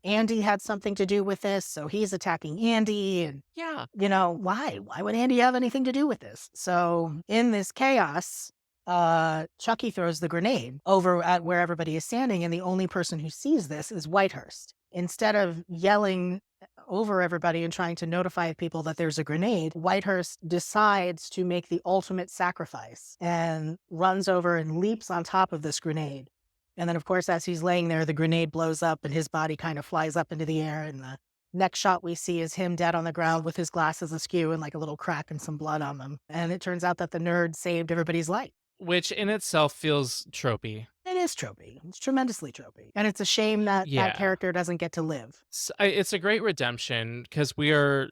Andy had something to do with this, so he's attacking Andy. And, Yeah. why? Why would Andy have anything to do with this? So in this chaos, Chucky throws the grenade over at where everybody is standing, and the only person who sees this is Whitehurst. Instead of yelling over everybody and trying to notify people that there's a grenade, Whitehurst decides to make the ultimate sacrifice and runs over and leaps on top of this grenade. And then, of course, as he's laying there, the grenade blows up and his body kind of flies up into the air. And the next shot we see is him dead on the ground with his glasses askew and like a little crack and some blood on them. And it turns out that the nerd saved everybody's life. Which in itself feels tropey. It is tropey. It's tremendously tropey. And it's a shame that Yeah. that character doesn't get to live. It's a great redemption because we are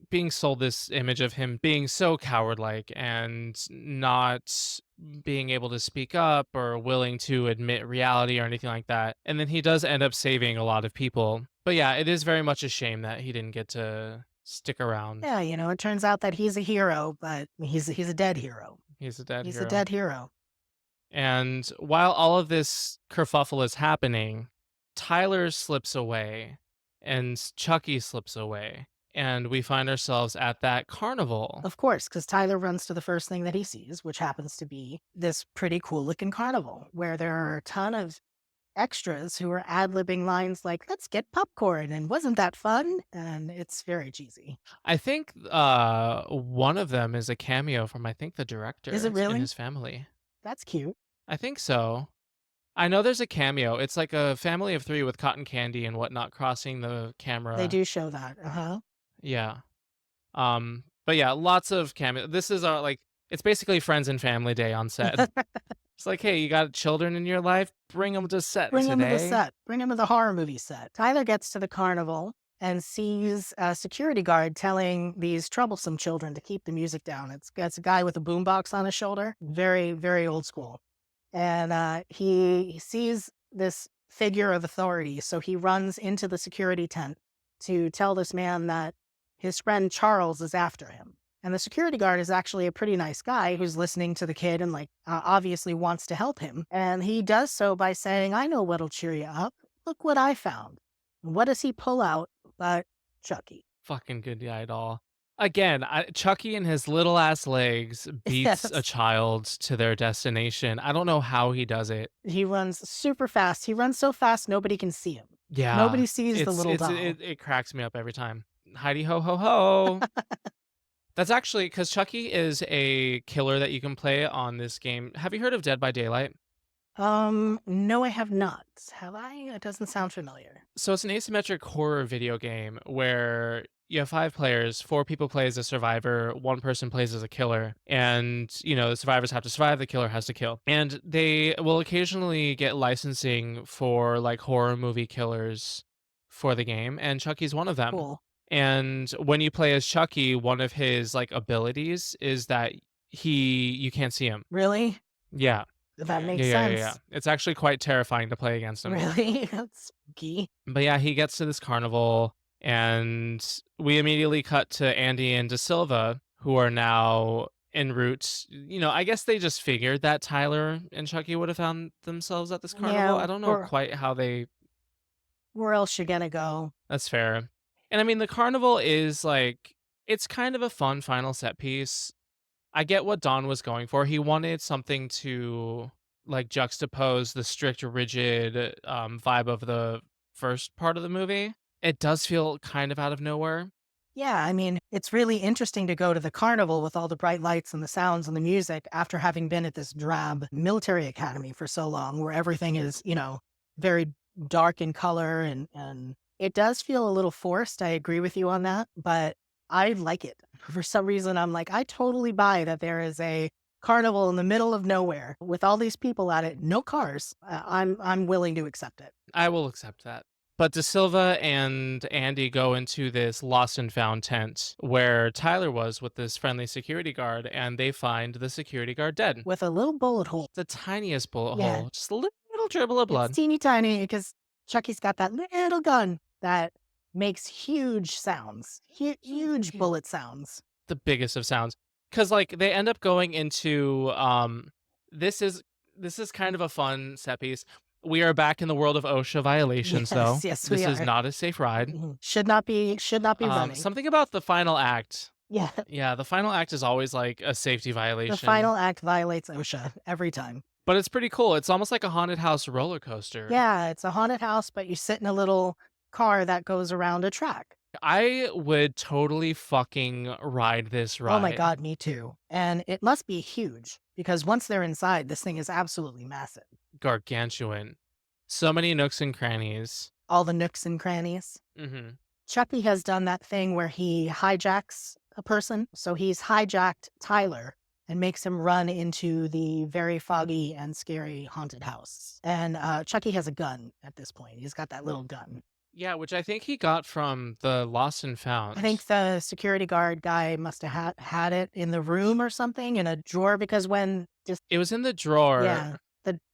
being sold this image of him being so coward-like and not being able to speak up or willing to admit reality or anything like that. And then he does end up saving a lot of people. But yeah, it is very much a shame that he didn't get to stick around. Yeah, it turns out that he's a hero, but he's a dead hero. He's a dead He's hero. a dead hero. And while all of this kerfuffle is happening, Tyler slips away and Chucky slips away. And we find ourselves at that carnival. Of course, because Tyler runs to the first thing that he sees, which happens to be this pretty cool looking carnival where there are a ton of extras who are ad-libbing lines like, let's get popcorn, and wasn't that fun? And it's very cheesy. I think one of them is a cameo from, I think, the director. Is it really? And his family. That's cute. I think so. I know there's a cameo. It's like a family of 3 with cotton candy and whatnot crossing the camera. They do show that. Yeah. But yeah, lots of cameo. This is it's basically Friends and Family Day on set. It's like, hey, you got children in your life? Bring them to set Bring today. them to the set. Bring them to the horror movie set. Tyler gets to the carnival and sees a security guard telling these troublesome children to keep the music down. It's a guy with a boombox on his shoulder. Very, very old school. And he sees this figure of authority, so he runs into the security tent to tell this man that his friend Charles is after him. And the security guard is actually a pretty nice guy who's listening to the kid and obviously wants to help him. And he does so by saying, I know what'll cheer you up. Look what I found. And what does he pull out but Chucky? Fucking good guy doll. Again, Chucky and his little ass legs beats a Yes. child to their destination. I don't know how he does it. He runs super fast. He runs so fast nobody can see him. Yeah. Nobody sees the little doll. It cracks me up every time. Heidi ho ho ho. That's actually because Chucky is a killer that you can play on this game. Have you heard of Dead by Daylight? No, I have not. Have I? It doesn't sound familiar. So it's an asymmetric horror video game where you have 5 players, 4 people play as a survivor, 1 person plays as a killer, and the survivors have to survive, the killer has to kill. And they will occasionally get licensing for like horror movie killers for the game, and Chucky's one of them. Cool. And when you play as Chucky, one of his like abilities is that you can't see him. Really? Yeah. That makes sense. Yeah. It's actually quite terrifying to play against him. Really? That's spooky. But yeah, he gets to this carnival, and we immediately cut to Andy and De Silva, who are now en route. I guess they just figured that Tyler and Chucky would have found themselves at this carnival. Yeah, I don't know quite how they. Where else you gonna go? That's fair. And I mean, the carnival is it's kind of a fun final set piece. I get what Don was going for. He wanted something to juxtapose the strict, rigid vibe of the first part of the movie. It does feel kind of out of nowhere. Yeah, I mean, it's really interesting to go to the carnival with all the bright lights and the sounds and the music after having been at this drab military academy for so long where everything is, very dark in color and it does feel a little forced. I agree with you on that, but I like it. For some reason, I'm like, I totally buy that there is a carnival in the middle of nowhere with all these people at it, no cars. I'm willing to accept it. I will accept that. But De Silva and Andy go into this lost and found tent where Tyler was with this friendly security guard, and they find the security guard dead. With a little bullet hole. The tiniest bullet Yeah. hole. Just a little dribble of blood. It's teeny tiny because Chucky's got that little gun that makes huge sounds, huge bullet sounds. The biggest of sounds. because like they end up going into this is kind of a fun set piece. We are back in the world of OSHA violations, though. Yes, we This is are. not a safe ride. Should not be running. Something about the final act. Yeah, Yeah, the final act is always like a safety the violation, final act violates OSHA every time. but it's pretty cool. It's almost like a haunted house roller coaster. Yeah, it's a haunted house, but you sit in a little car that goes around a track. I would totally fucking ride this ride. Oh my God, me too. And it must be huge because once they're inside, this thing is absolutely massive. Gargantuan. So many nooks and crannies. All the nooks and crannies. Hmm. Chucky has done that thing where he hijacks a person. So he's hijacked Tyler and makes him run into the very foggy and scary haunted house. And Chucky has a gun at this point. He's got that little gun. Yeah, which I think he got from the Lost and Found. I think the security guard guy must have had it in the room or something in a drawer because when just it was in the drawer. yeah,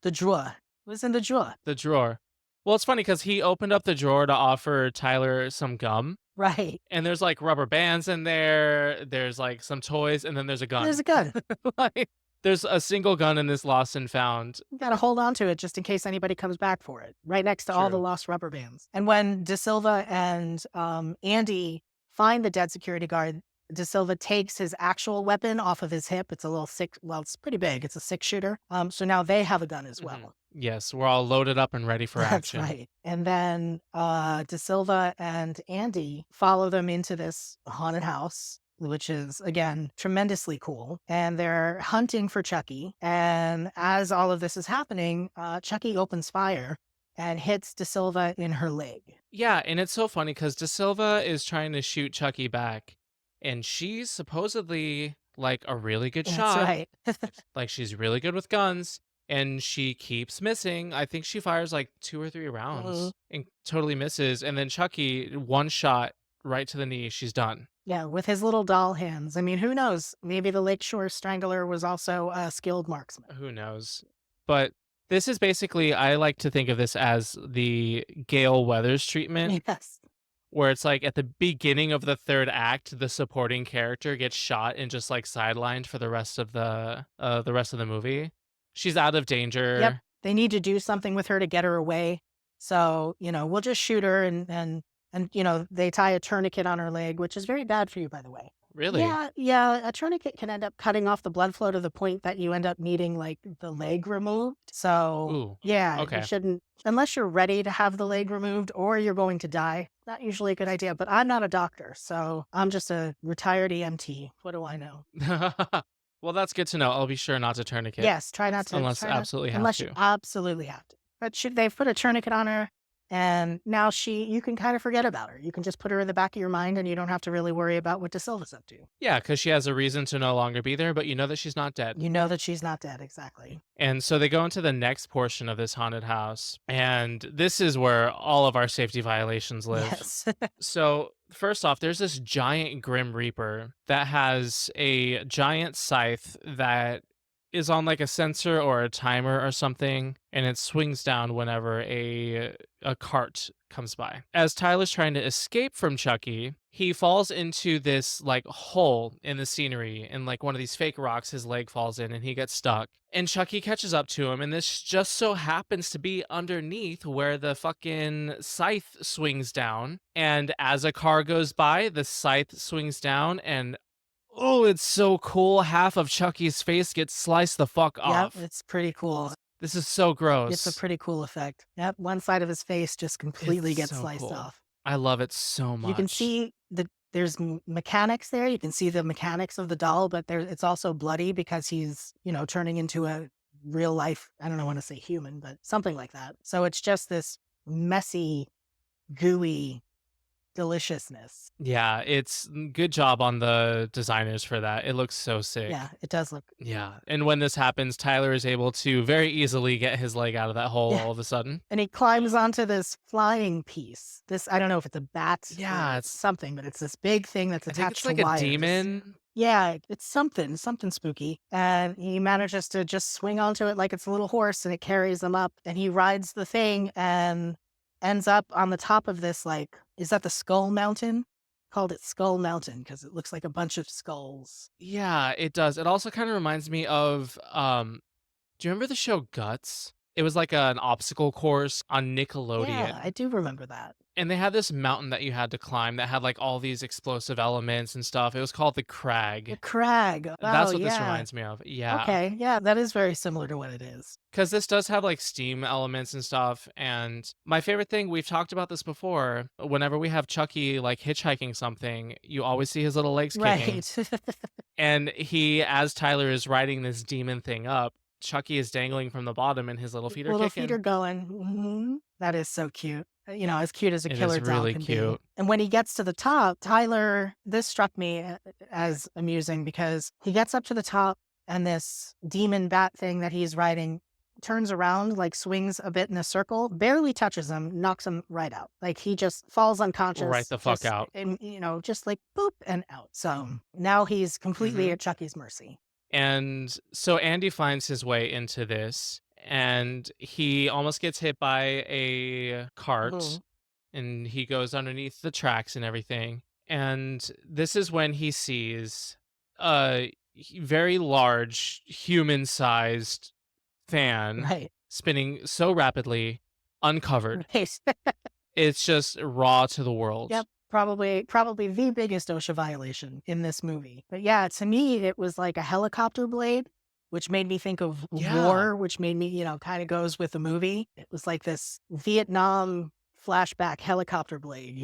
the drawer. It was in the drawer. The drawer. Well, it's funny because he opened up the drawer to offer Tyler some gum, Right. and there's like rubber bands in there. There's like some toys, and then there's a gun. There's a gun. Like, there's a single gun in this Lost and Found. You gotta hold on to it just in case anybody comes back for it. Right next to all the True. lost rubber bands. And when De Silva and Andy find the dead security guard, De Silva takes his actual weapon off of his hip. It's a little it's pretty big. It's a 6-shooter. So now they have a gun as well. Mhm. Yes, we're all loaded up and ready for That's action. right. And then De Silva and Andy follow them into this haunted house, which is, again, tremendously cool. And they're hunting for Chucky. And as all of this is happening, Chucky opens fire and hits De Silva in her leg. Yeah, and it's so funny because De Silva is trying to shoot Chucky back, and she's supposedly like a really good shot. That's right. Like she's really good with guns, and she keeps missing. I think she fires like 2 or 3 rounds Mhm. and totally misses. And then Chucky, one shot right to the knee, she's done. Yeah, with his little doll hands. I mean, who knows? Maybe the Lakeshore Strangler was also a skilled marksman. Who knows? But this is basically, I like to think of this as the Gale Weathers treatment, Yes. where it's like at the beginning of the 3rd act, the supporting character gets shot and just like sidelined for the rest of the movie. She's out of danger. Yep. They need to do something with her to get her away. So, we'll just shoot her and they tie a tourniquet on her leg, which is very bad for you, by the way. Really? Yeah. A tourniquet can end up cutting off the blood flow to the point that you end up needing like the leg removed. So Ooh, yeah, okay. you shouldn't, unless you're ready to have the leg removed or you're going to die. Not usually a good idea, but I'm not a doctor. So I'm just a retired EMT. What do I know? Well, that's good to know. I'll be sure not to tourniquet. Yes, try not to. Unless absolutely have unless to. you absolutely have to. But they've put a tourniquet on her, and now you can kind of forget about her. You can just put her in the back of your mind, and you don't have to really worry about what De Silva's up to. Yeah, because she has a reason to no longer be there, but you know that she's not dead. You know that she's not dead, exactly. And so they go into the next portion of this haunted house, and this is where all of our safety violations live. Yes. So, first off, there's this giant Grim Reaper that has a giant scythe that is on like a sensor or a timer or something, and it swings down whenever a cart comes by. As Tyler's trying to escape from Chucky, he falls into this like hole in the scenery, and like one of these fake rocks his leg falls in, and he gets stuck. And Chucky catches up to him, and this just so happens to be underneath where the fucking scythe swings down. And as a car goes by, the scythe swings down, and oh, it's so cool. Half of Chucky's face gets sliced the fuck off. Yep, it's pretty cool. This is so gross. It's a pretty cool effect. Yep, one side of his face just completely It's gets so sliced cool. off. I love it so much. You can see there's mechanics there. You can see the mechanics of the doll, but it's also bloody because he's, turning into a real life, I don't want to say human, but something like that. So it's just this messy, gooey deliciousness. Yeah, it's good job on the designers for that. It looks so sick. Yeah, it does look. Yeah. And when this happens, Tyler is able to very easily get his leg out of that hole all of a sudden. And he climbs onto this flying piece. This, I don't know if it's a bat. Yeah, or it's something, but it's this big thing that's I think attached it's like to a wires. demon. Yeah, it's something spooky. And he manages to just swing onto it like it's a little horse, and it carries him up. And he rides the thing and ends up on the top of this, like, is that the Skull Mountain? called it Skull Mountain because it looks like a bunch of skulls. Yeah, it does. It also kind of reminds me of do you remember the show Guts? It was like an obstacle course on Yeah, Nickelodeon. I do remember that. And they had this mountain that you had to climb that had like all these explosive elements and stuff. It was called the The Crag. crag. Oh, That's what this yeah. reminds me of. Yeah. Okay. Yeah, that is very similar to what it is. Because this does have like steam elements and stuff. And my favorite thing, we've talked about this before. Whenever we have Chucky like hitchhiking something, you always see his little legs kicking. Right. And he, as Tyler is riding this demon thing up, Chucky is dangling from the bottom and his little feet are Little kicking. feet are going. That is so cute. As cute as a It killer is doll really can be. cute. And when he gets to the top, Tyler, this struck me as amusing because he gets up to the top and this demon bat thing that he's riding turns around, like swings a bit in a circle, barely touches him, knocks him right out. Like he just falls unconscious. Right the fuck just, out. And, just like boop and out. So now he's completely Mhm. at Chucky's mercy. And so Andy finds his way into this and he almost gets hit by a cart Mhm. and he goes underneath the tracks and everything. And this is when he sees a very large human sized fan Right. spinning so rapidly, uncovered. Right. It's just raw to the world. Yep. Probably the biggest OSHA violation in this movie. But yeah, to me, it was like a helicopter blade, which made me think of Yeah. war, which made me, kind of goes with the movie. It was like this Vietnam flashback helicopter blade.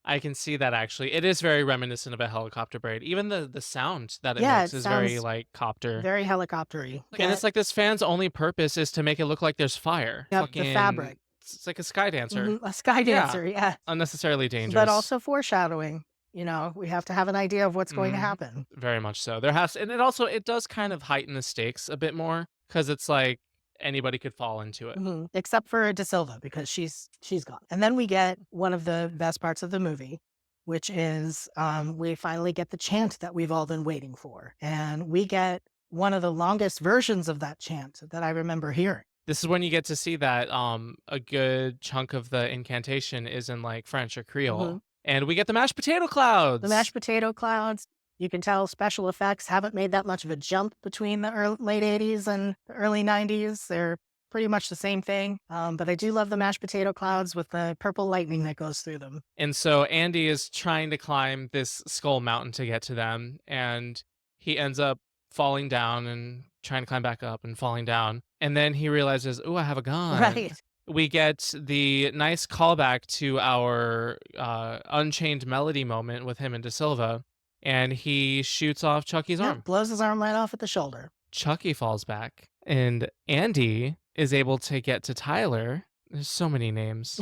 I can see that actually. It is very reminiscent of a helicopter braid. Even the sound that it Yeah, makes it is very sounds like copter. very helicoptery. And it's like this fan's only purpose is to make it look like there's fire. Yep, the fabric. It's like a sky dancer. A sky Yeah. dancer, yeah. Unnecessarily dangerous. But also foreshadowing. We have to have an idea of what's going to Mhm. happen. Very much so. And it does kind of heighten the stakes a bit more because it's like anybody could fall into it. Except for De Silva because she's gone. And then we get one of the best parts of the movie, which is we finally get the chant that we've all been waiting for, and we get one of the longest versions of that chant that I remember hearing. This is when you get to see that a good chunk of the incantation is in like French or Creole. And we get the mashed potato clouds. The mashed potato clouds. You can tell special effects haven't made that much of a jump between the late 80s and the early 90s. They're pretty much the same thing. But I do love the mashed potato clouds with the purple lightning that goes through them. And so Andy is trying to climb this skull mountain to get to them. And he ends up falling down and trying to climb back up and falling down. And then he realizes, oh, I have a gun. Right. We get the nice callback to our Unchained Melody moment with him and De Silva. And he shoots off Chucky's arm. Blows his arm right off at the shoulder. Chucky falls back. And Andy is able to get to Tyler. There's so many names.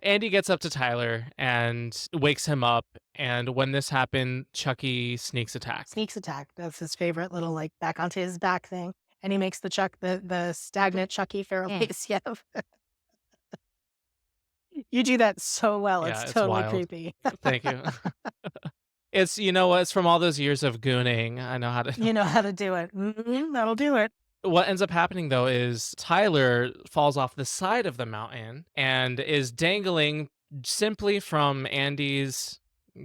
Andy gets up to Tyler and wakes him up. And when this happened, Chucky sneaks attack. Sneaks attack. That's his favorite little like back onto his back thing. And he makes the stagnant Chucky feral face. Yeah. You do that so well. Yeah, It's it's totally wild. creepy. Thank you. It's, it's from all those years of gooning. I know how to. You know how to do it. That'll do it. What ends up happening, though, is Tyler falls off the side of the mountain and is dangling simply from Andy's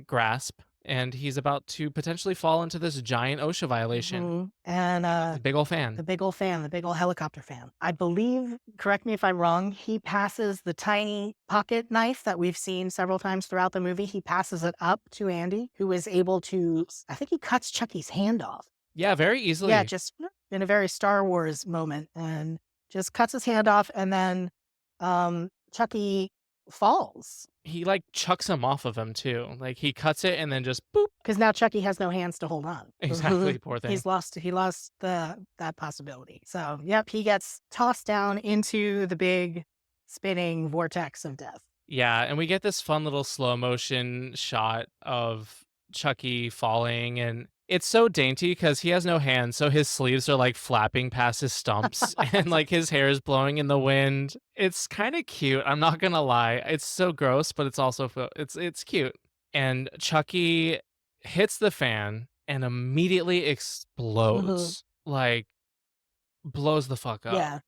grasp. And he's about to potentially fall into this giant OSHA violation. And The big old fan. the big old helicopter fan. I believe, correct me if I'm wrong, he passes the tiny pocket knife that we've seen several times throughout the movie. He passes it up to Andy, who is able to, I think he cuts Chucky's hand off. Yeah, very easily. Yeah, just in a very Star Wars moment, and just cuts his hand off, and then Chucky falls. He like chucks him off of him too. Like he cuts it and then just boop. Because now Chucky has no hands to hold on. Exactly, poor thing. He lost that possibility. So yep, he gets tossed down into the big spinning vortex of death. Yeah, and we get this fun little slow motion shot of Chucky falling, and it's so dainty because he has no hands, so his sleeves are like flapping past his stumps and like his hair is blowing in the wind. It's kind of cute, I'm not gonna lie. It's so gross, but it's also it's cute. And Chucky hits the fan and immediately explodes. Like blows the fuck up. Yeah,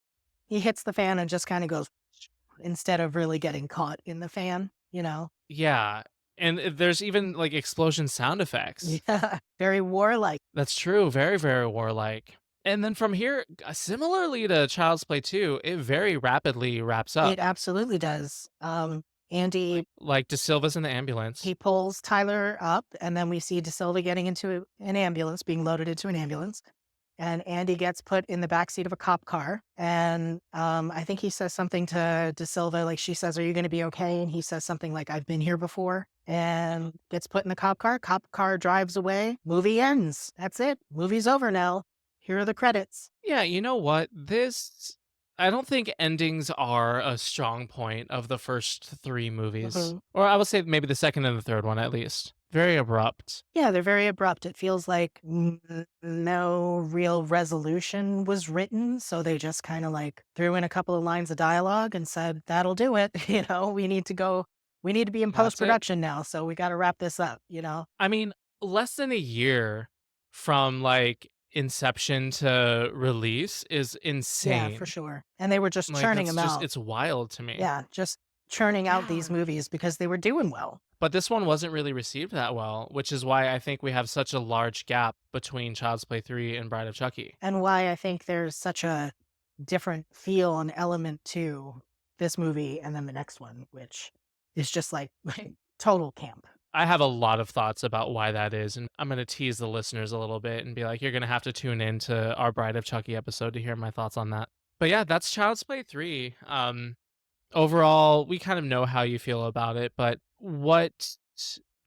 he hits the fan and just kind of goes instead of really getting caught in the fan. Yeah. And there's even like explosion sound effects. Yeah, very warlike. That's true. Very, very warlike. And then from here, similarly to Child's Play 2, it very rapidly wraps up. It absolutely does. Andy, Like De Silva's in the ambulance. he pulls Tyler up, and then we see De Silva getting into an ambulance, being loaded into an ambulance. And Andy gets put in the backseat of a cop car. And I think he says something to De Silva, like she says, "Are you going to be okay?" And he says something like, "I've been here before," and gets put in the cop car. Cop car drives away. Movie ends. That's it. Movie's over now. Here are the credits. Yeah, you know what? I don't think endings are a strong point of the first three movies. Mhm. Or I would say maybe the second and the third one at least. Very abrupt. Yeah, they're very abrupt. It feels like no real resolution was written. So they just kind of like threw in a couple of lines of dialogue and said, "That'll do it." We need to go, we need to be in That's it. post production now. So we got to wrap this up. I mean, less than a year from like inception to release is Yeah, insane. for sure. And they were just Like churning that's them just out. it's wild to me. Yeah, just churning out these Yeah. movies because they were doing well. But this one wasn't really received that well, which is why I think we have such a large gap between Child's Play 3 and Bride of Chucky. And why I think there's such a different feel and element to this movie and then the next one, which is just like total camp. I have a lot of thoughts about why that is, and I'm going to tease the listeners a little bit and be like, you're going to have to tune in to our Bride of Chucky episode to hear my thoughts on that. But yeah, that's Child's Play 3. Overall, we kind of know how you feel about it, but what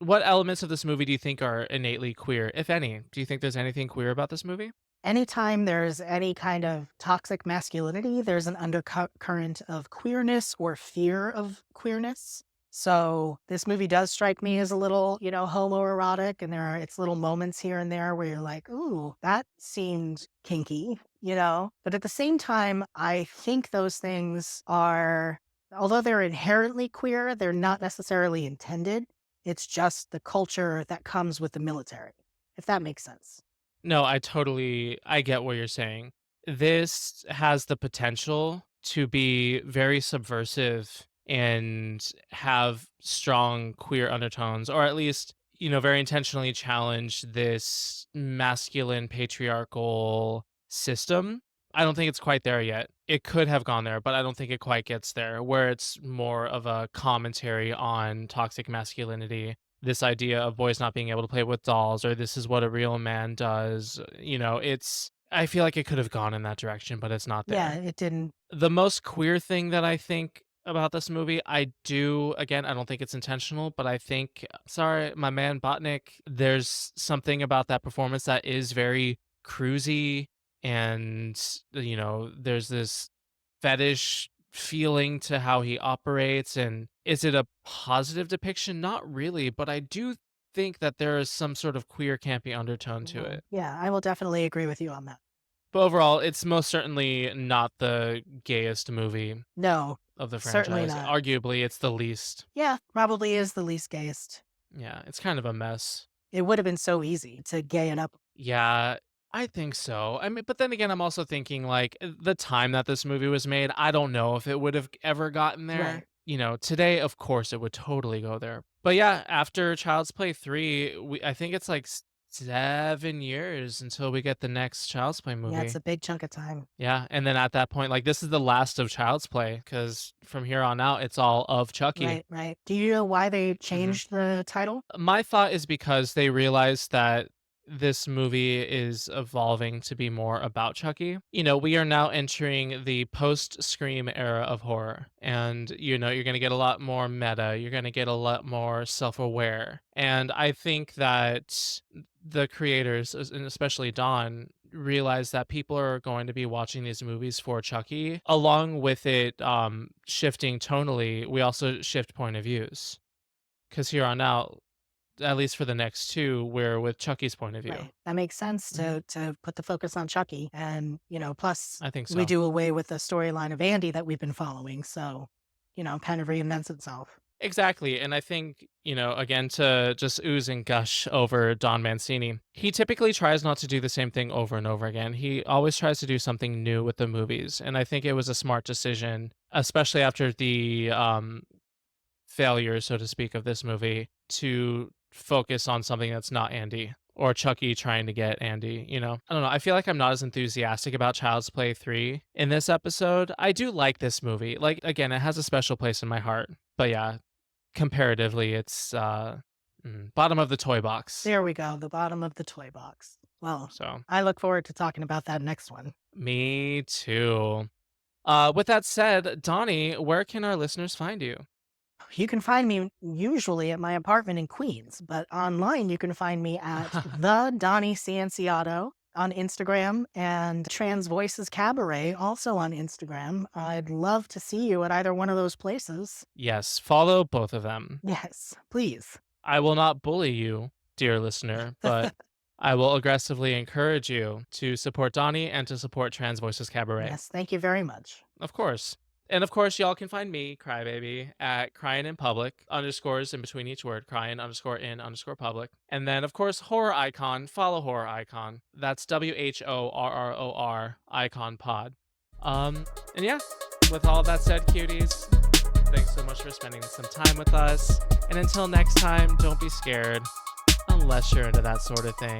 elements of this movie do you think are innately queer, if any? Do you think there's anything queer about this movie? Anytime there's any kind of toxic masculinity, there's an undercurrent of queerness or fear of queerness. So this movie does strike me as a little, homoerotic, and it's little moments here and there where you're like, "Ooh, that seemed kinky." But at the same time, I think those things are, although they're inherently queer, they're not necessarily intended. It's just the culture that comes with the military, if that makes sense. No, I get what you're saying. This has the potential to be very subversive and have strong queer undertones, or at least, very intentionally challenge this masculine patriarchal system. I don't think it's quite there yet. It could have gone there, but I don't think it quite gets there, where it's more of a commentary on toxic masculinity, this idea of boys not being able to play with dolls, or this is what a real man does. I feel like it could have gone in that direction, but it's not Yeah, there. it didn't. The most queer thing that I think about this movie, I don't think it's intentional, but I think, sorry, my man Botnick, there's something about that performance that is very cruisy, and, there's this fetish feeling to how he operates. And is it a positive depiction? Not really, but I do think that there is some sort of queer campy undertone to it. Yeah, I will definitely agree with you on that. But overall, it's most certainly not the gayest movie No, of the certainly franchise. not. Arguably, it's the least. Yeah, probably is the least gayest. Yeah, it's kind of a mess. It would have been so easy to gay it up. Yeah, I think so. I mean, but then again, I'm also thinking like the time that this movie was made, I don't know if it would have ever gotten there. Right. Today, of course, it would totally go there. But yeah, after Child's Play 3, I think it's like 7 years until we get the next Child's Play Yeah, it's movie. a big chunk of time. Yeah, and then at that point, like this is the last of Child's Play, because from here on out, it's all of Chucky. Right, right. Do you know why they Mhm. changed the title? My thought is because they realized that this movie is evolving to be more about Chucky. We are now entering the post Scream era of horror. And, you're going to get a lot more meta. You're going to get a lot more self aware. And I think that the creators, and especially Don, realize that people are going to be watching these movies for Chucky. Along with it shifting tonally, we also shift point of views. Because here on out, at least for the next two, we're with Chucky's point of view. Right. That makes sense to put the focus on Chucky. And, plus I think we so. do away with the storyline of Andy that we've been following. So, kind of reinvents itself. Exactly. And I think, again, to just ooze and gush over Don Mancini, he typically tries not to do the same thing over and over again. He always tries to do something new with the movies. And I think it was a smart decision, especially after the failure, so to speak, of this movie. to focus on something that's not Andy or Chucky trying to get Andy, you know? I don't know. I feel like I'm not as enthusiastic about Child's Play 3 in this episode. I do like this movie. Like, again, it has a special place in my heart. But yeah, comparatively, it's bottom of the toy box. There we go, the bottom of the toy box. Well, So, I look forward to talking about that next one. me too. With that said, Donnie, where can our listeners find you? You can find me usually at my apartment in Queens, but online you can find me at the Donnie Cianciato on Instagram and Trans Voices Cabaret also on Instagram. I'd love to see you at either one of those places. Yes, follow both of them. Yes, please. I will not bully you, dear listener, but I will aggressively encourage you to support Donnie and to support Trans Voices Cabaret. Yes, thank you very much. Of course. And of course, y'all can find me, CryBaby, at crying in public, underscores in between each word, crying underscore in underscore public. And then, of course, Horror Icon, follow Horror Icon. That's WHORROR Icon Pod. And yeah, with all that said, cuties, thanks so much for spending some time with us. And until next time, don't be scared, unless you're into that sort of thing.